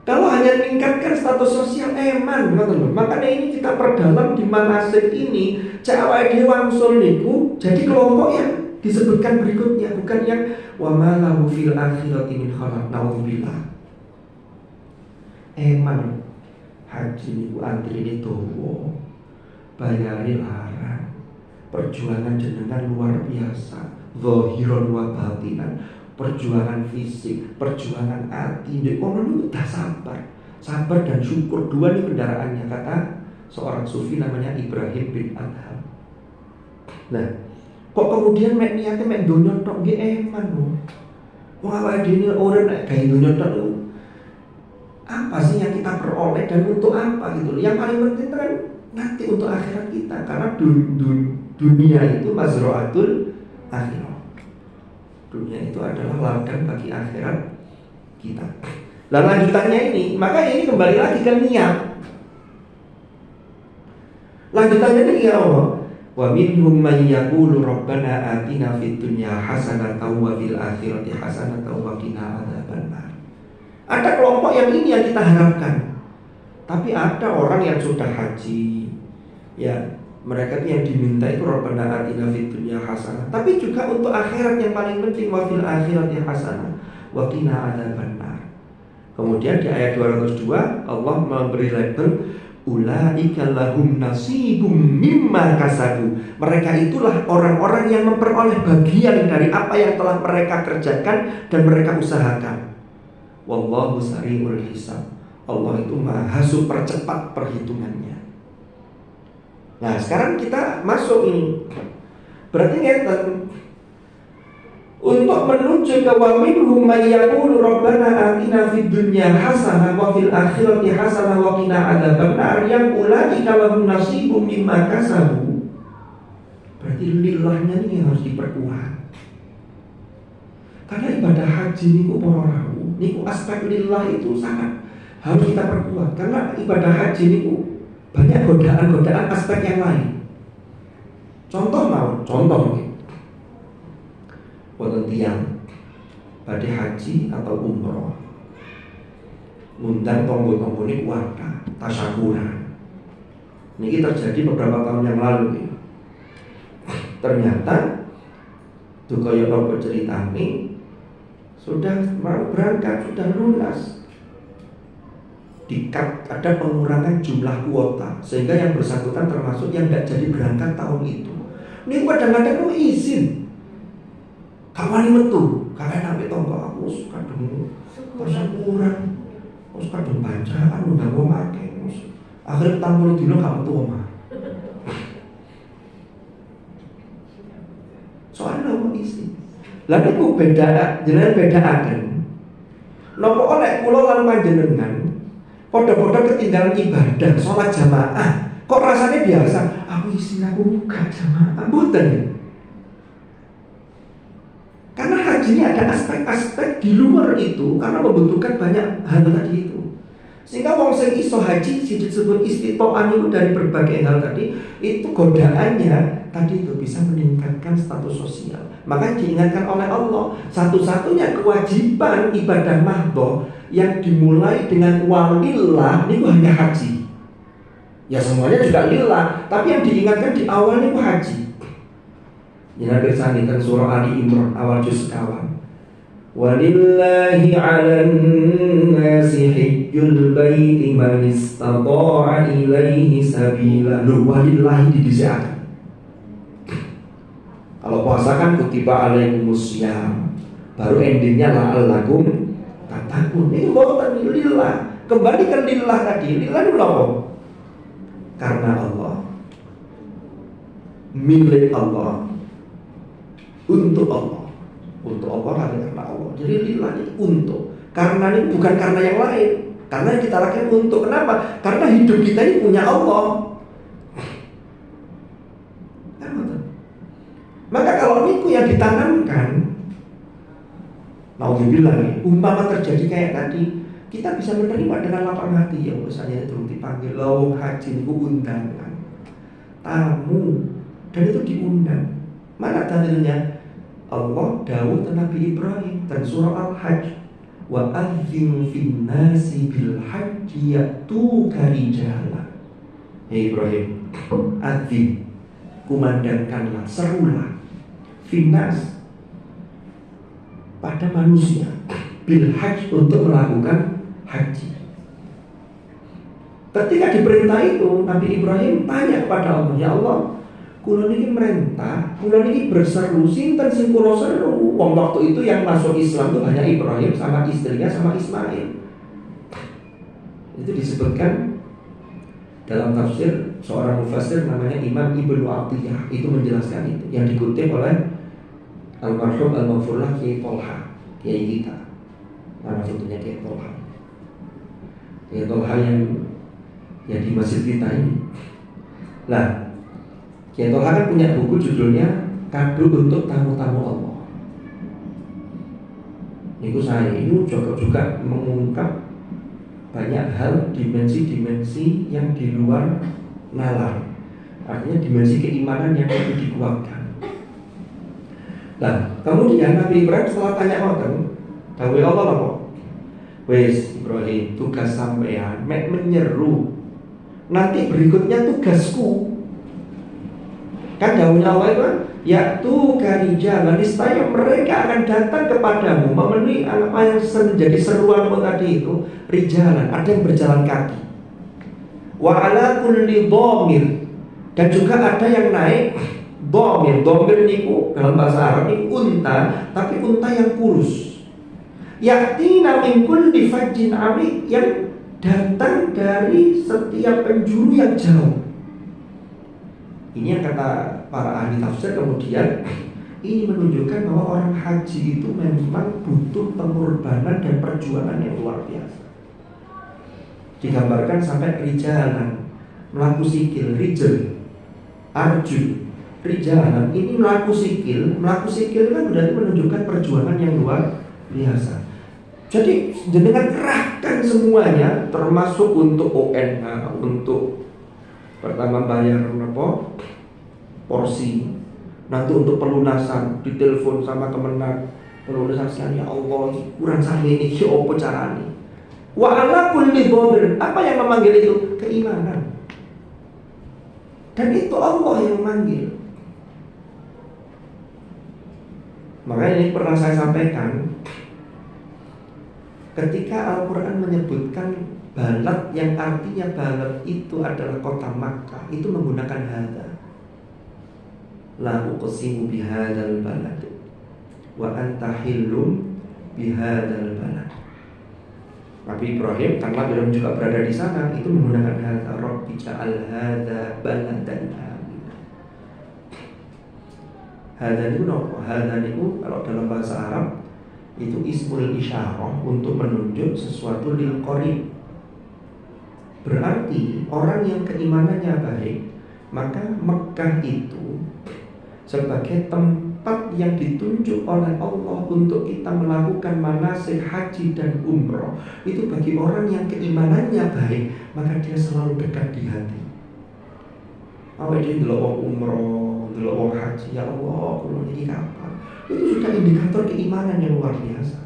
Kalau hanya meningkatkan status sosial eman, makanya ini kita perdalam di manasik ini. Cawai dia wangsul niku jadi kelompok yang disebutkan berikutnya, bukan yang wa ma lahu fil akhirati min khalaq. Nauzubillah. Eman haji niku antrine dawa. Bayare larang. Perjuangan jenengan luar biasa. Zahiran wa batinan, perjuangan fisik, perjuangan hati. Nek kono niku udah sabar dan syukur. Dua nih kendaraannya, kata seorang sufi namanya Ibrahim bin Adham. Nah, kok kemudian mek niate mek donya tok nggih eman lho. Wong awake dhewe ora nek gawe donya tok lho. Apa sih yang kita peroleh dan untuk apa gitu. Yang paling penting kan nanti untuk akhirat kita, karena dunia itu mazra'atul akhirat. Dunia itu adalah ladang bagi akhirat kita. Lalu lanjutannya ini, maka ini kembali lagi ke niat. Lanjutannya ini ya Allah. Wa minhum may yaqulu rabbana atina fid dunya hasanatan wa fil akhirati hasanatan wa qina adzabannar. Ada kelompok yang ini yang kita harapkan. Tapi ada orang yang sudah haji, ya, mereka yang diminta itu Rabbana atina fid dunya hasanah. Tapi juga untuk akhirat yang paling penting wa fil akhirati hasanah wa qina adzabannar. Kemudian di ayat 202 Allah memberi label ulaika lahum nasibum mimma kasabu. Mereka itulah orang-orang yang memperoleh bagian dari apa yang telah mereka kerjakan dan mereka usahakan. Wallahu sari'ul hisab. Allah itu maha super cepat perhitungannya. Nah sekarang kita masuk ini. Berarti ngeten, untuk menuju ke wa minhum may yaqulu rabbana atina fid dunya hasanah wa fil akhirati hasanah wa qina adzabannar, yang ulaika lahum nasibum mimma kasabu. Berarti lillahnya ini harus diperkuat. Karena ibadah haji niku para rawuh, niku aspek lillah itu sangat harus kita perkuat. Karena ibadah haji niku banyak godaan-godaan aspek yang lain. Contoh wonten tiyang badhe haji atau umroh, ngundang tonggo-tonggone keluarga tasyakuran. Niki terjadi beberapa tahun yang lalu. Ternyata tuh kaya apa ceritane, sudah mau berangkat, sudah lunas, ada pengurangan jumlah kuota, sehingga yang bersangkutan termasuk yang tidak jadi berangkat tahun itu. Ini kadang-kadang mau izin, kawan metu, kakek nabi tonggo aku suka dulu, tasyakuran. Terus kadang bacaan udah mau pakai. Akhirnya tampil dino gak metu omah. Soalnya nopo isi. Lah niku beda, jenengan bedaaken. Nopo oleh kula lan panjenengan padha-padha ketinggalan ibadah salat jamaah. Kok rasanya biasa? Aku isi aku gak jamaah. Mboten. Karena haji ini ada aspek-aspek di luar itu karena membutuhkan banyak hal tadi itu. Sehingga wong sing iso haji disebut istito'an itu dari berbagai hal tadi, itu godaannya tadi itu bisa meningkatkan status sosial. Makanya diingatkan oleh Allah, satu-satunya kewajiban ibadah mahdhah yang dimulai dengan walillah itu hanya haji. Ya semuanya juga lillah, tapi yang diingatkan di awal itu haji. Jangan bersani tentang surah Ali Imran awal juz sekawan. Walillahi 'alan nasi hajjul baiti man istata'a ilaihi sabila. Loh, walillahi didisiakan. Kalau puasa kan kutiba alaikumusiyam, baru endingnya la'allakum tattaqun. Ini bukan lillah. Kembali ke lillah tadi. Lillah itu apa? Karena Allah, milik Allah, untuk Allah. Untuk Allah karena Allah. Jadi lillah itu untuk. Karena ini bukan karena yang lain. Karena kita lakukan untuk. Kenapa? Karena hidup kita ini punya Allah. Maka kalau niku yang ditanamkan, naudzubillah nih, umpama terjadi kayak tadi, kita bisa menerima dengan lapang hati. Ya misalnya itu dipanggil lawang haji niku undangan tamu, dan itu diundang. Mana dalilnya? Allah dawuh Nabi Ibrahim dan surah Al-Hajj, wa adzim fin nasi bil hajji yatuka rijala. Hei Ibrahim, adzim, kumandangkanlah, serulah, finnas, pada manusia, bil hajj, untuk melakukan haji. Ketika diperintah itu, Nabi Ibrahim tanya kepada Allah, ya Allah, kula niki merintah, kula niki berseru, sinten sing kula seru? Wong waktu itu yang masuk Islam itu hanya Ibrahim sama istrinya sama Ismail. Itu disebutkan dalam tafsir seorang mufassir namanya Imam Ibnu Atiyah, itu menjelaskan itu, yang dikutip oleh almarhum al-maghfurlah Kiai Tolha, kiai kita. Nama contohnya Kiai Tolha. Kiai Tolha yang di masjid kita ini. Lah, Kiai Tolha kan punya buku judulnya Kado untuk Tamu-Tamu Allah. Itu saya itu juga mengungkap banyak hal, dimensi-dimensi yang di luar nalar. Artinya dimensi keimanan yang perlu dikuatkan. Nah, kemudian Nabi Ibrahim setelah tanya ngoten, dawuh Allah apa? Wes Ibrahim, tugas sampean mek menyeru. Nanti berikutnya tugasku. Kan dawuhnya Allah itu kan, yaitu karijalan, niscaya mereka akan datang kepadamu memenuhi apa yang menjadi seruanmu tadi itu, rijalan, ada yang berjalan kaki. Wa ala kulli dhamir, dan juga ada yang naik dhamir. Dhamir niku dalam bahasa Arab ini unta, tapi unta yang kurus. Yatina min kulli fajjin amik, yang datang dari setiap penjuru yang jauh. Ini yang kata para ahli tafsir. Kemudian ini menunjukkan bahwa orang haji itu memang butuh pengorbanan dan perjuangan yang luar biasa. Digambarkan sampai rijalan, melaku sikil, rijal, arju, rijalan. Ini melaku sikil kan berarti menunjukkan perjuangan yang luar biasa. Jadi dengan kerahkan semuanya, termasuk untuk ONH, untuk pertama bayar porsi, nanti untuk pelunasan, ditelepon sama kemenang, pelunasan sekali, ya Allah kurang sampai ini, apa caranya? Wa ala kulli dhamir, apa yang memanggil itu? Keimanan. Dan itu Allah yang memanggil. Makanya ini pernah saya sampaikan, ketika Al-Quran menyebutkan balad, yang artinya balad itu adalah kota Makkah, itu menggunakan hadza. La uqsimu bihadzal balad wa anta hillum bihadzal balad. Nabi Ibrahim karena belum juga berada di sana itu menggunakan hadza rabbi ja'al hadza baladan amina. Hadza itu nopo? Hadza itu kalau dalam bahasa Arab itu ismul isyarah untuk menunjuk sesuatu lil qarib. Berarti orang yang keimanannya baik, maka Mekah itu sebagai tempat yang ditunjuk oleh Allah untuk kita melakukan manasik haji dan umroh. Itu bagi orang yang keimanannya baik, maka dia selalu dekat di hati. Awak dia delok wong umroh, delok wong haji, ya Allah, kulo niki kapan? Itu sudah indikator keimanan yang luar biasa.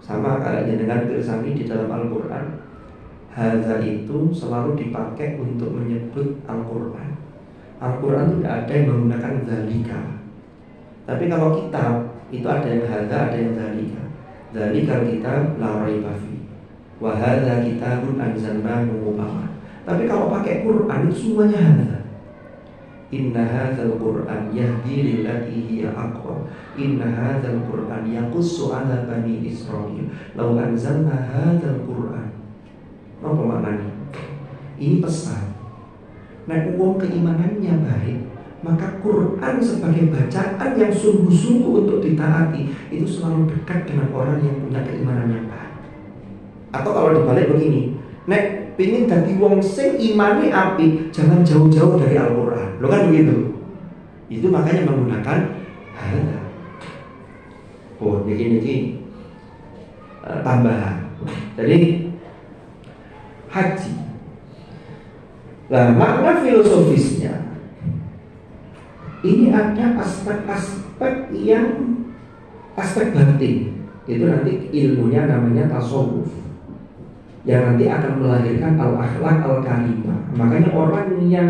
Sama halnya dengan bersami di dalam Al-Quran. Hadza itu selalu dipakai untuk menyebut Al-Quran. Al-Quran itu tidak ada yang menggunakan dzalika. Tapi kalau kitab itu ada yang hadza, ada yang dzalika. Dzalika kitab la raiba fi. Wa hadza kitabun anzalnahu mubarak. Tapi kalau pakai Quran itu semuanya hadza. Inna hadzal Qur'an yahdi lillati hiya aqwam. Inna hadzal Qur'an yaqussu 'ala bani Israil. Law anzalna hadzal Qur'an. Apa maknanya? Ini pesan. Nek wong keimanannya baik, maka Quran sebagai bacaan yang sungguh-sungguh untuk ditaati itu selalu dekat dengan orang yang punya keimanan yang baik. Atau kalau dibalik begini, nek pingin dadi wong sing imane apik, jangan jauh-jauh dari Al-Quran. Lo kan begitu. Itu makanya menggunakan hadza. Oh, niki tambahan. Jadi haji. Nah, makna filosofisnya ini ada aspek-aspek yang aspek batin. Itu nanti ilmunya namanya tasawuf, yang nanti akan melahirkan al-akhlak al-karimah. Makanya orang yang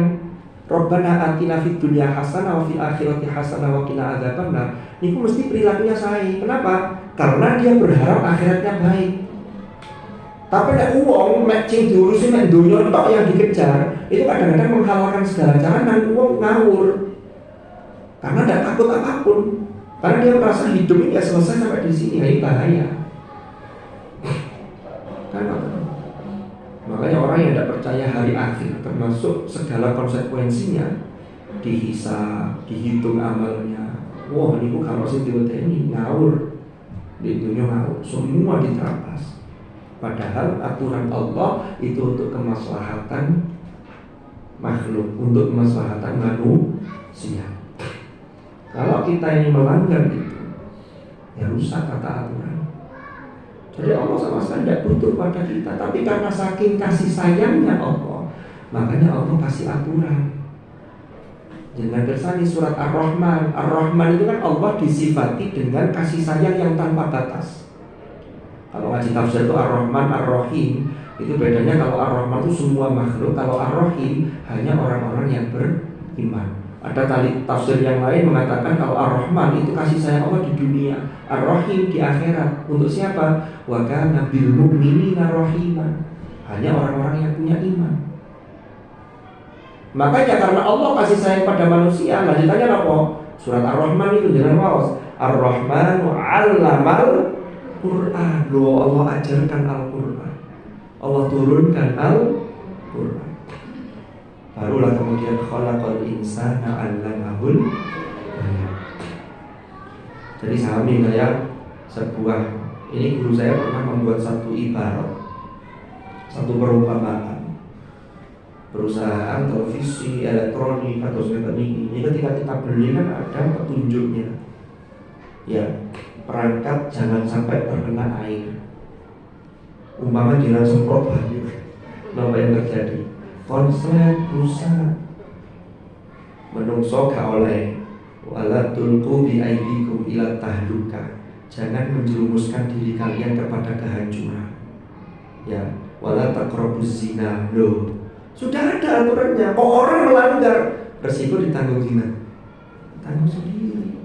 Rabbana atina fid dunya hasanah wa fil akhirati hasanah wa qina adzabannar, itu mesti perilakunya sae. Kenapa? Karena dia berharap akhiratnya baik. Tapi nek uang matching diurusin nek dunia tok yang dikejar, itu kadang-kadang menghalalkan segala cara dan uang ngawur. Karena tidak takut apapun. Karena dia merasa hidup ini ya selesai sampai di sini, ini bahaya. Kan? Makanya orang yang tidak percaya hari akhir, termasuk segala konsekuensinya, dihisab, dihitung amalnya. Wah, ini kalau sih ini ngawur, di dunia ngawur, semua diterampas. Padahal aturan Allah itu untuk kemaslahatan makhluk, untuk kemaslahatan manusia. Kalau kita ini melanggar itu, ya rusak kata aturan. Jadi Allah sama sekali tidak butuh pada kita. Tapi karena saking kasih sayangnya Allah, makanya Allah kasih aturan. Jangan kersani surat Ar-Rahman. Ar-Rahman itu kan Allah disifati dengan kasih sayang yang tanpa batas. Kalau ngaji tafsir itu Ar-Rahman, Ar-Rahim, itu bedanya. Kalau Ar-Rahman itu semua makhluk, kalau Ar-Rahim hanya orang-orang yang beriman. Ada tali tafsir yang lain mengatakan kalau Ar-Rahman itu kasih sayang Allah di dunia, Ar-Rahim di akhirat. Untuk siapa? Wa kana bil mu'minina rahiman. Hanya orang-orang yang punya iman. Makanya karena Allah kasih sayang pada manusia, lanjutannya apa? Surat Ar-Rahman itu jangan waos. Ar-Rahmanu 'allamal Quran. Loh, Allah ajarkan Al-Quran, Allah turunkan Al-Quran. Barulah kemudian khalaqal insana 'allamahul bayan. Jadi sami saya sebuah, ini guru saya pernah membuat satu ibarat, satu perumpamaan. Perusahaan televisi, elektronik atau segala ini ketika kita beli kan ada petunjuknya. Ya, perangkat jangan sampai terkena air. Umpama dia semprot banyu, apa yang terjadi? Konslet rusak. Menungso gak oleh. Wala tulqu bi aidikum ila tahluka. Jangan menjerumuskan diri kalian kepada kehancuran. Ya, wala taqrabuz zina. Loh, sudah ada aturannya. Kok orang melanggar, resiko ditanggung zina? Tanggung sendiri.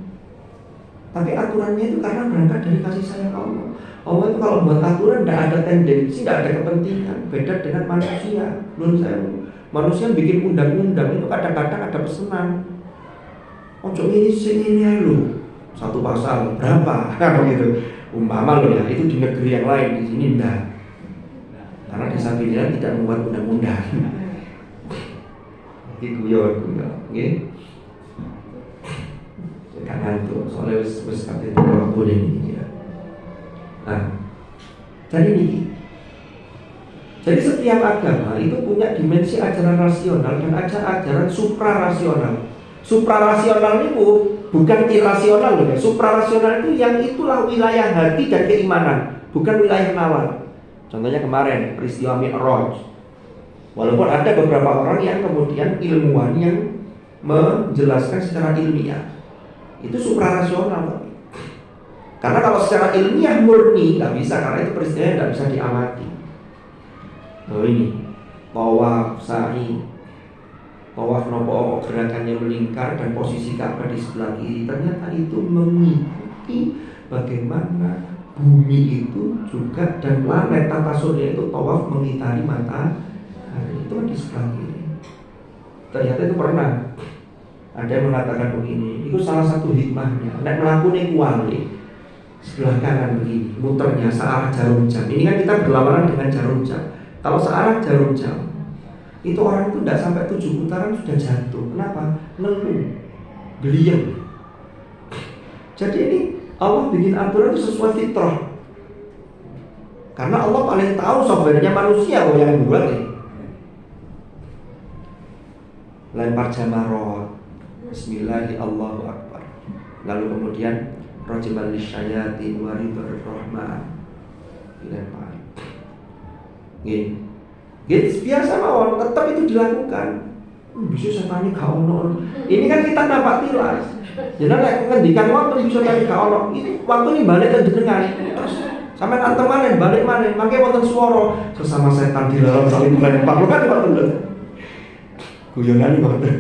Tapi aturannya itu karena berangkat dari kasih sayang Allah. Allah itu kalau buat aturan tidak ada tendensi, tidak ada kepentingan. Beda dengan manusia. Menurut saya, manusia bikin undang-undang itu kadang-kadang ada pesanan. Ojo ini sini lu satu pasal berapa? Kan begitu. Umpama loh ya, itu di negeri yang lain, di sini enggak. Karena disabilitas tidak membuat undang-undang. Iki guyon, nggih. Karena itu soalnya wis kate boleh ini ya. Nah, jadi setiap agama itu punya dimensi ajaran rasional dan ajaran suprarasional. Suprarasional itu bukan irasional loh ya. Suprarasional itu yang itulah wilayah hati dan keimanan, bukan wilayah nalar. Contohnya kemarin peristiwa Mi'raj. Walaupun ada beberapa orang yang kemudian ilmuwan yang menjelaskan secara ilmiah, itu suprarasional. Karena kalau secara ilmiah murni nggak bisa, karena itu peristiwa yang nggak bisa diamati. Oh ini tawaf, sa'i, tawaf nopo gerakannya melingkar dan posisi Ka'bah di sebelah kiri. Ternyata itu mengikuti bagaimana bumi itu juga dan planet tata surya itu tawaf mengitari matahari. Itu kan di sebelah kiri. Ternyata itu pernah ada yang mengatakan begini, itu salah satu hikmahnya. Nek melakukan kuali sebelah kanan begini, muternya searah jarum jam. Ini kan kita berlawanan dengan jarum jam. Kalau searah jarum jam, itu orang itu tidak sampai 7 putaran sudah jatuh. Kenapa? Ngeluh, geliem. Jadi ini Allah bikin aturan itu sesuai fitrah. Karena Allah paling tahu softwarenya manusia kok yang buat nih. Lempar jamarot, Bismillahirrahmanirrahim, Allahu Akbar. Lalu kemudian Rajimal lisyayatin waridhur rahman, dilempar. Gini, biasa mawon, tetap itu dilakukan. Bisa setani gak ono. Ini kan kita nampak tilas. Jadi nek ngendikan waktu bisa setani gak ono. Ini waktu ini balik ke jenengan. Terus sampai antem maneh balik maneh. Mangke wonten swara sesama setan dilarang saling melempar. Kan Pak Tunggal. Guyonan iki.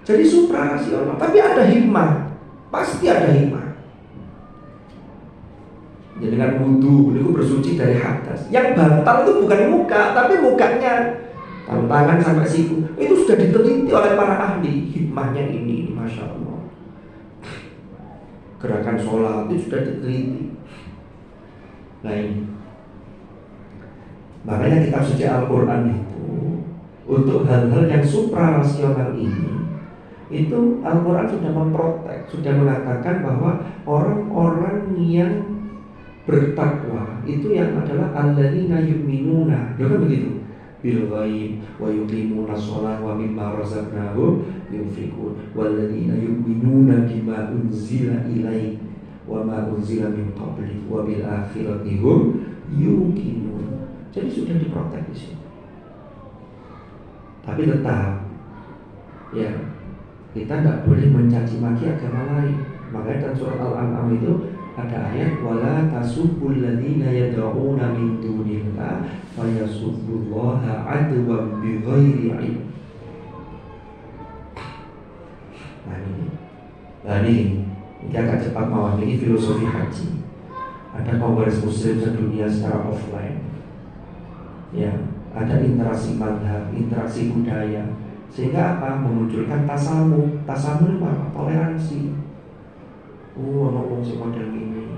Jadi suprarasional, tapi ada hikmah. Pasti ada hikmah. Jadi dengan wudhu, itu bersuci dari hadas. Yang batal itu bukan muka, tapi mukanya, tangan sampai siku. Itu sudah diteliti oleh para ahli. Hikmahnya ini Masya Allah. Gerakan sholat itu sudah diteliti. Nah ini, makanya kitab suci Al-Quran itu untuk hal-hal yang suprarasional ini, itu Al-Quran sudah memprotek, sudah mengatakan bahwa orang-orang yang bertakwa itu yang adalah alladzina yu'minuna, ya kan begitu, bil ghaib wa yuqimuna shalah wa mimma razaqnahum yunfiqun walladzina yu'minuna bima unzila ilaik wa ma unzila min qablik wa bil akhirati hum yuqinun. Jadi sudah diprotek di sini. Tapi tetap ya, kita tidak boleh mencaci maki agama lain. Makanya dalam surat Al-An'am itu ada ayat wala tasubbul ladzina yad'una min dunillah fayasubbullaha adwan bighairi ilm. Nah ini agak cepat mawon, ini filosofi haji. Ada kongres muslim sedunia secara offline. Ya, ada interaksi madhab, interaksi budaya. Sehingga apa? Memunculkan tasamu. Tasamu itu apa? Toleransi. Ngomong si model ini.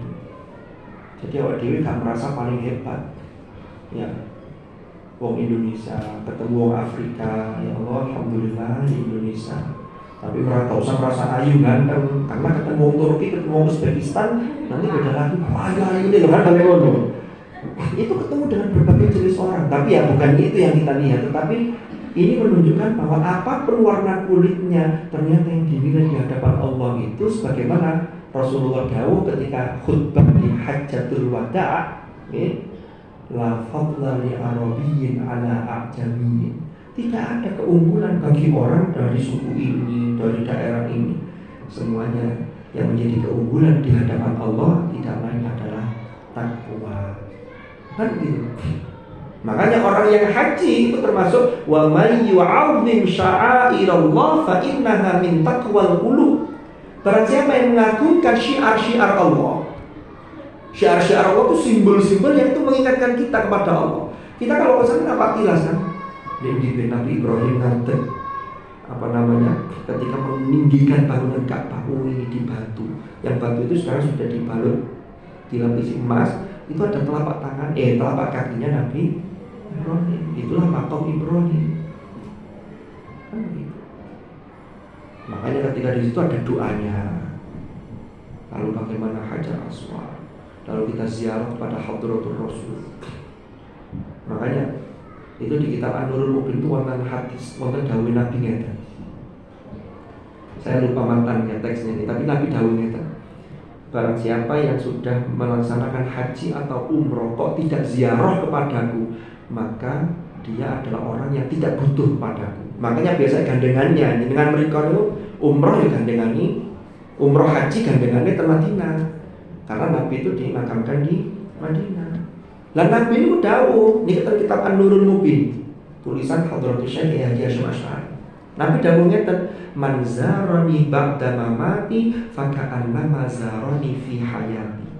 Jadi awak dewi gak merasa paling hebat. Ya, wong Indonesia ketemu wong Afrika, ya Allah, alhamdulillah di Indonesia. Tapi merasa usah merasa ayu ganteng. Karena ketemu wong Turki, ketemu wong Uzbekistan, nanti beda lagi. Ayu ini loh kan kalau itu ketemu dengan berbagai jenis orang. Tapi ya bukan itu yang kita lihat, tetapi ini menunjukkan bahwa apapun warna kulitnya, ternyata yang dinilai di hadapan Allah itu sebagaimana Rasulullah dawuh ketika khutbah di Hajjatul Wada', la fadla li arabiyyin ala a'jamiyyin. Tidak ada keunggulan bagi orang dari suku ini, dari daerah ini. Semuanya yang menjadi keunggulan di hadapan Allah tidak lain adalah takwa. Kan gitu. Makanya orang yang haji itu termasuk wa may yu'azzim sya'airallah fa innaha min taqwal qulub. Barang siapa yang mengagungkan syiar-syiar Allah. Syiar-syiar Allah itu simbol-simbol yang itu mengingatkan kita kepada Allah. Kita kalau ke sana apa tilas kan? Di Nabi Ibrahim ngadeg apa namanya? ketika meninggikan bangunan Ka'bah, ini di batu. Yang batu itu sekarang sudah dibalut, dilapisi emas. Itu ada telapak kakinya Nabi Ibrahim. Itulah makam Ibrahim. Kan begitu. Makanya ketika di situ ada doanya. Lalu bagaimana Hajar Aswad. Lalu kita ziarah kepada Hadratul Rasul. Makanya itu di kitab An-Nurul Mubin itu wonten hadis, wonten dawuh Nabi ngeten. Saya lupa mantannya teksnya ini, tapi Nabi dawuh ngeten. Barang siapa yang sudah melaksanakan haji atau umroh kok tidak ziarah kepadaku, maka dia adalah orang yang tidak butuh padaku. Makanya biasa gandengannya dengan mereka itu umroh ya gandengani, umroh haji gandengannya ke Madinah. Karena Nabi itu dimakamkan di Madinah. Lah Nabi itu dawuh, ini kitab An-Nurul Mubin, tulisan Hadratus Syekh Yahya Hasyim Asy'ari. Nabi dawuh ngeten, "Man zarani ba'da mamati faka'annama zarani fi hayati."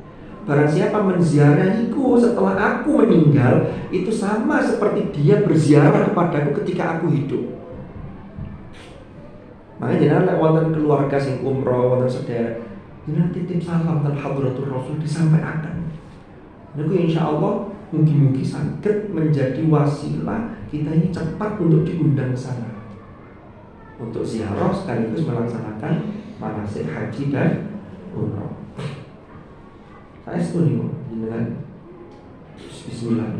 Barang siapa menziarahiku setelah aku meninggal, itu sama seperti dia berziarah kepadaku ketika aku hidup. Makanya jenengan wonten keluarga sing umroh, wonten sedherek, jenengan titip salam dan Hadratul Rasul disampaikan. Niku insyaallah mungkin saged menjadi wasilah kita ini cepat untuk diundang ke sana. Untuk ziarah sekaligus melaksanakan manasik haji dan umroh. Saya setuju dengan bismillah.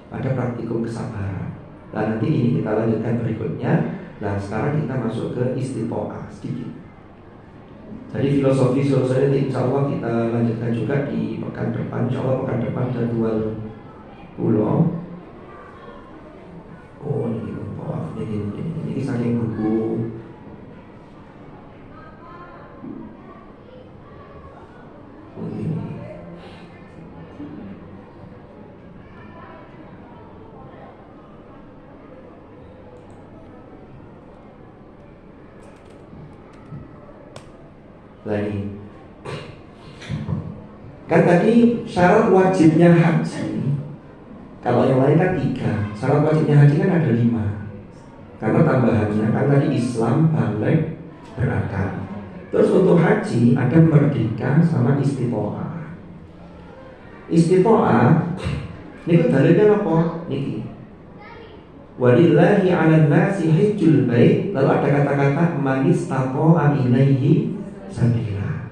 Ada praktikum kesabaran. Nah nanti ini kita lanjutkan berikutnya. Nah sekarang kita masuk ke istiqoah sedikit. Jadi filosofi ini insya Allah kita lanjutkan juga di pekan depan. Insya Allah pekan depan jadwal pulau. Oh ini maaf ini saking buku. Oh ini. Lagi kan tadi syarat wajibnya haji, kalau yang lain kan 3. Syarat wajibnya haji kan ada 5. Karena tambahannya kan tadi Islam, balik, berakal. Terus untuk haji ada merdeka sama istiqoah. Istiqoah ini dalilnya apa? Niki. Walillahi 'alan nasi hajjul bait. Lalu ada kata-kata man istata'a ilaihi sabila.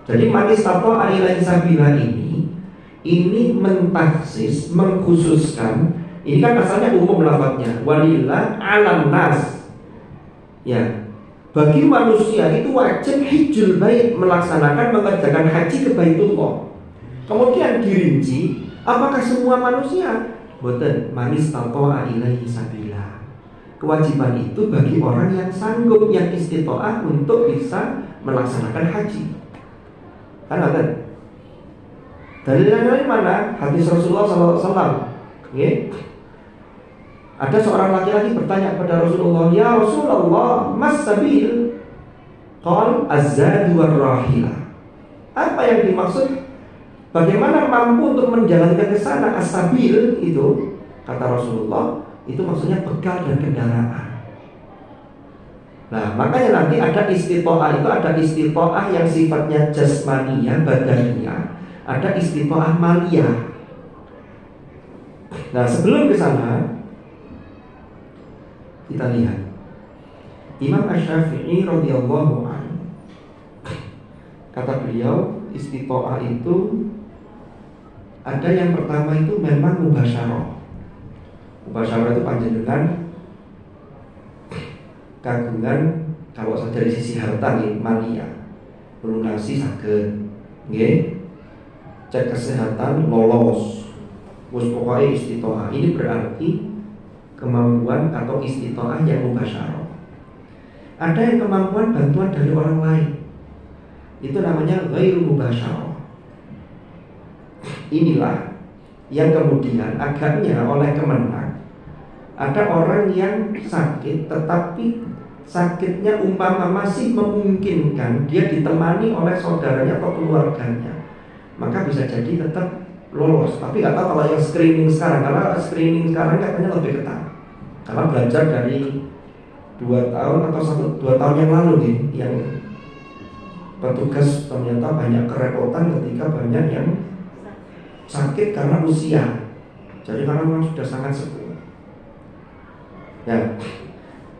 Jadi man istata'a ilaihi sabila ini mentaksis, mengkhususkan. Ini kan asalnya umum lafadznya. Walillah 'alan nas. Ya. Bagi manusia itu wajib hajjul bait, melaksanakan mengerjakan haji ke Baitullah. Kemudian dirinci, apakah semua manusia? Boten, man istata'a ilaihi sabila. Kewajiban itu bagi orang yang sanggup, yang istita'ah untuk bisa melaksanakan haji. Kan ada. Dalilnya dari mana? Hadis Rasulullah SAW. Okay. Ada seorang laki-laki bertanya kepada Rasulullah, "Ya Rasulullah, mas sabil?" Qal az-zadu war-rahilah. Apa yang dimaksud? Bagaimana mampu untuk menjalankan ke sana? As-sabil itu kata Rasulullah, itu maksudnya bekal dan kendaraan. Nah, makanya nanti ada istita'ah itu ada istita'ah yang sifatnya jasmaniyah, badaniyah, ada istita'ah maliyah. Nah, sebelum ke sana kita lihat Imam Asy-Syafi'i radhiyallahu anhu, kata beliau istita'ah itu ada yang pertama itu memang mubasyarah. Mubasyarah itu panjenengan kagungan kalau dari sisi harta nggih maliyah, lunasi saged nggih, cek kesehatan lolos, wis pokoke istita'ah. Ini berarti kemampuan atau istita'ah yang mubasyarah. Ada yang kemampuan bantuan dari orang lain, itu namanya ghairu mubasyarah. Inilah yang kemudian agaknya oleh Kemenak ada orang yang sakit, tetapi sakitnya umpama masih memungkinkan dia ditemani oleh saudaranya atau keluarganya, maka bisa jadi tetap lolos. Tapi nggak tahu kalau yang screening sekarang, karena screening sekarang katanya lebih ketat. Karena belajar dari 2 tahun atau 2 tahun yang lalu nih, yang petugas ternyata banyak kerepotan ketika banyak yang sakit karena usia. Jadi karena memang sudah sangat sepuh. Ya.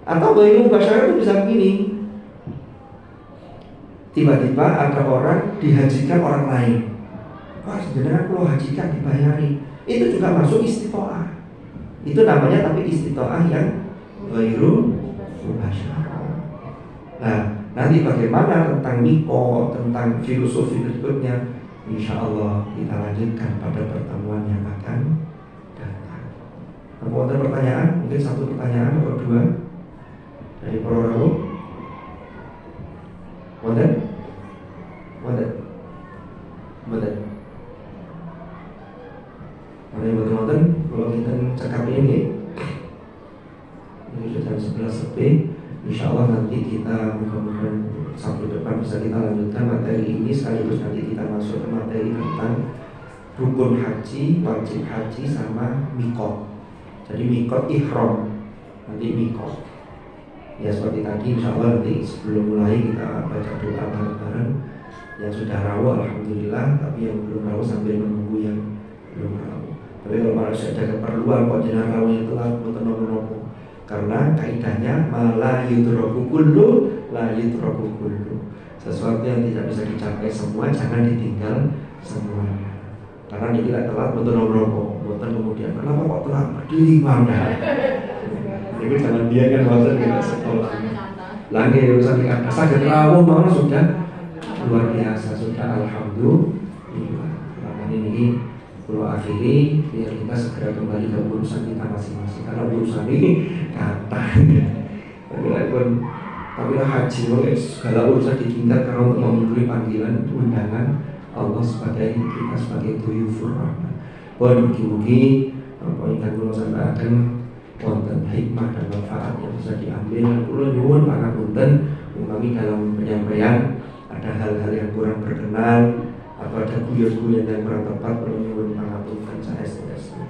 Atau bayi mubasyarah itu bisa begini. Tiba-tiba ada orang dihajikan orang lain. Wah, sebenarnya kalau hajikan dibayari. Itu juga masuk istitoah. Itu namanya tapi istitoah yang ghairu mubasyarah. Nah, nanti bagaimana tentang miko, tentang filosofi berikutnya, insya Allah kita lanjutkan pada pertemuan yang akan datang. Apa ada pertanyaan? Mungkin 1 pertanyaan atau 2 dari Prorabo. Modern? Kalau kita cakap ini sudah jam 11 lebih. Insya Allah nanti kita mudah-mudahan Sabtu depan bisa kita lanjutkan materi ini, sekaligus nanti kita masuk ke materi tentang rukun haji, wajib haji, sama mikot. Jadi mikot ihram, nanti mikot. Ya seperti tadi, insya Allah nanti sebelum mulai kita baca doa bareng-bareng. Yang sudah rawuh alhamdulillah, tapi yang belum rawuh sambil menunggu yang belum rawuh. Tapi kalau manusia ada keperluan kok jenazah rawuhnya telat, mboten nopo-nopo. Karena kaidahnya la yudraku kullu, la yudraku kullu. Sesuatu yang tidak bisa dicapai semua jangan ditinggal semuanya. Karena ini tidak telat mboten nopo-nopo, mboten kemudian kenapa kok telat berdiri mana. Itu jangan biarkan mboten kita sekolah. Lagi urusan dikata saged rawuh mau sudah luar biasa, sudah alhamdulillah. Makanya ini kalau akhiri biar kita segera kembali ke urusan kita masing-masing. Karena urusan ini kata tapi haji segala urusan ditingkat karena untuk memenuhi panggilan undangan Allah sebagai kita sebagai duyufur rahman. Pun mugi-mugi apa ingkang kula sampaikan wonten hikmah dan manfaat yang bisa diambil. Kula nyuwun pangapunten umpami dalam penyampaian ada hal-hal yang kurang berkenan atau ada guyon-guyon yang kurang tepat, perlu nyuwun pangapunten sanes-sanesna.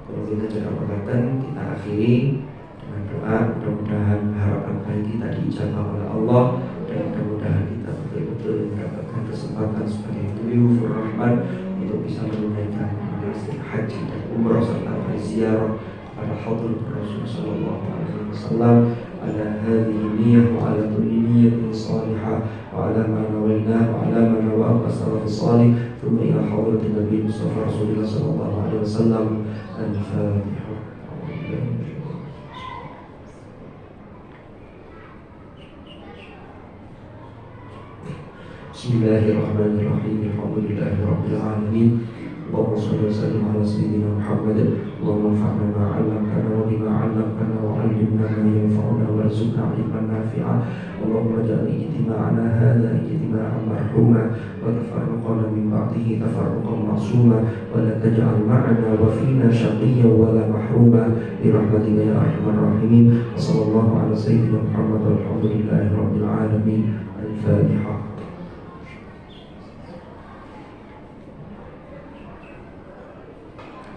Kalau kita jaga pegatan, kita akhiri dengan doa. Mudah-mudahan harapan baik kita diijabah oleh Allah, dan mudah-mudahan kita betul-betul mendapatkan kesempatan sebagai duyufur rahman untuk bisa menunaikan manasik haji dan umrah serta berziarah pada hadrah Rasulullah sallallahu alaihi wasallam. Ala hadhihi niyyah wa ala kulli niyyatin salihah wa ala ma nawaina wa ala ma nawa as-salaf salih thumma ila hadratin Nabi Mustafa Rasulullah sallallahu alaihi wasallam. Al-Fatihah. Bismillahirrahmanirrahim. Alhamdulillahirabbil alamin. Allahumma shalli wa sallim ala sayyidina Muhammad. Allahumma anfa'na ma 'allamtana wa bima 'allamtana wa 'allimna ma yanfa'una warzuqna 'ilman nafi'a. Allahumma ij'al ijtima'ana hadha ijtima'an marhuma wa tafarruqana min ba'dihi tafarruqan ma'suma wa la taj'al ma'ana wa fina shaqiyyan wa la mahruma bi rahmatika ya arhamar rahimin. Sallallahu ala sayyidina Muhammad walhamdulillahirabbil alamin. Al-Fatihah.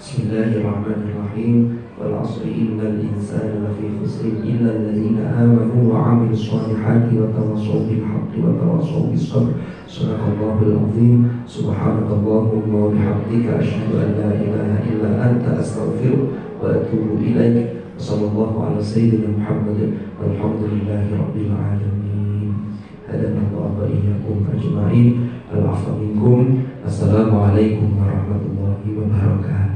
Bismillahirrahmanirrahim. Wal 'asri innal insana lafi khusr illa alladziina aamanu wa 'amilus shalihati wa tawassaw bil haqqi wa tawassaw bis sabr. Shadaqallahul 'azim. Subhanakallahumma wa bihamdika asyhadu an la ilaha illa anta astaghfiruka wa atubu ilaik. Wassallallahu ala sayyidina Muhammad walhamdulillahi rabbil alamin. Hadanallahu wa iyyakum ajma'in. Al-'afwa minkum. Assalamualaikum warahmatullahi wabarakatuh.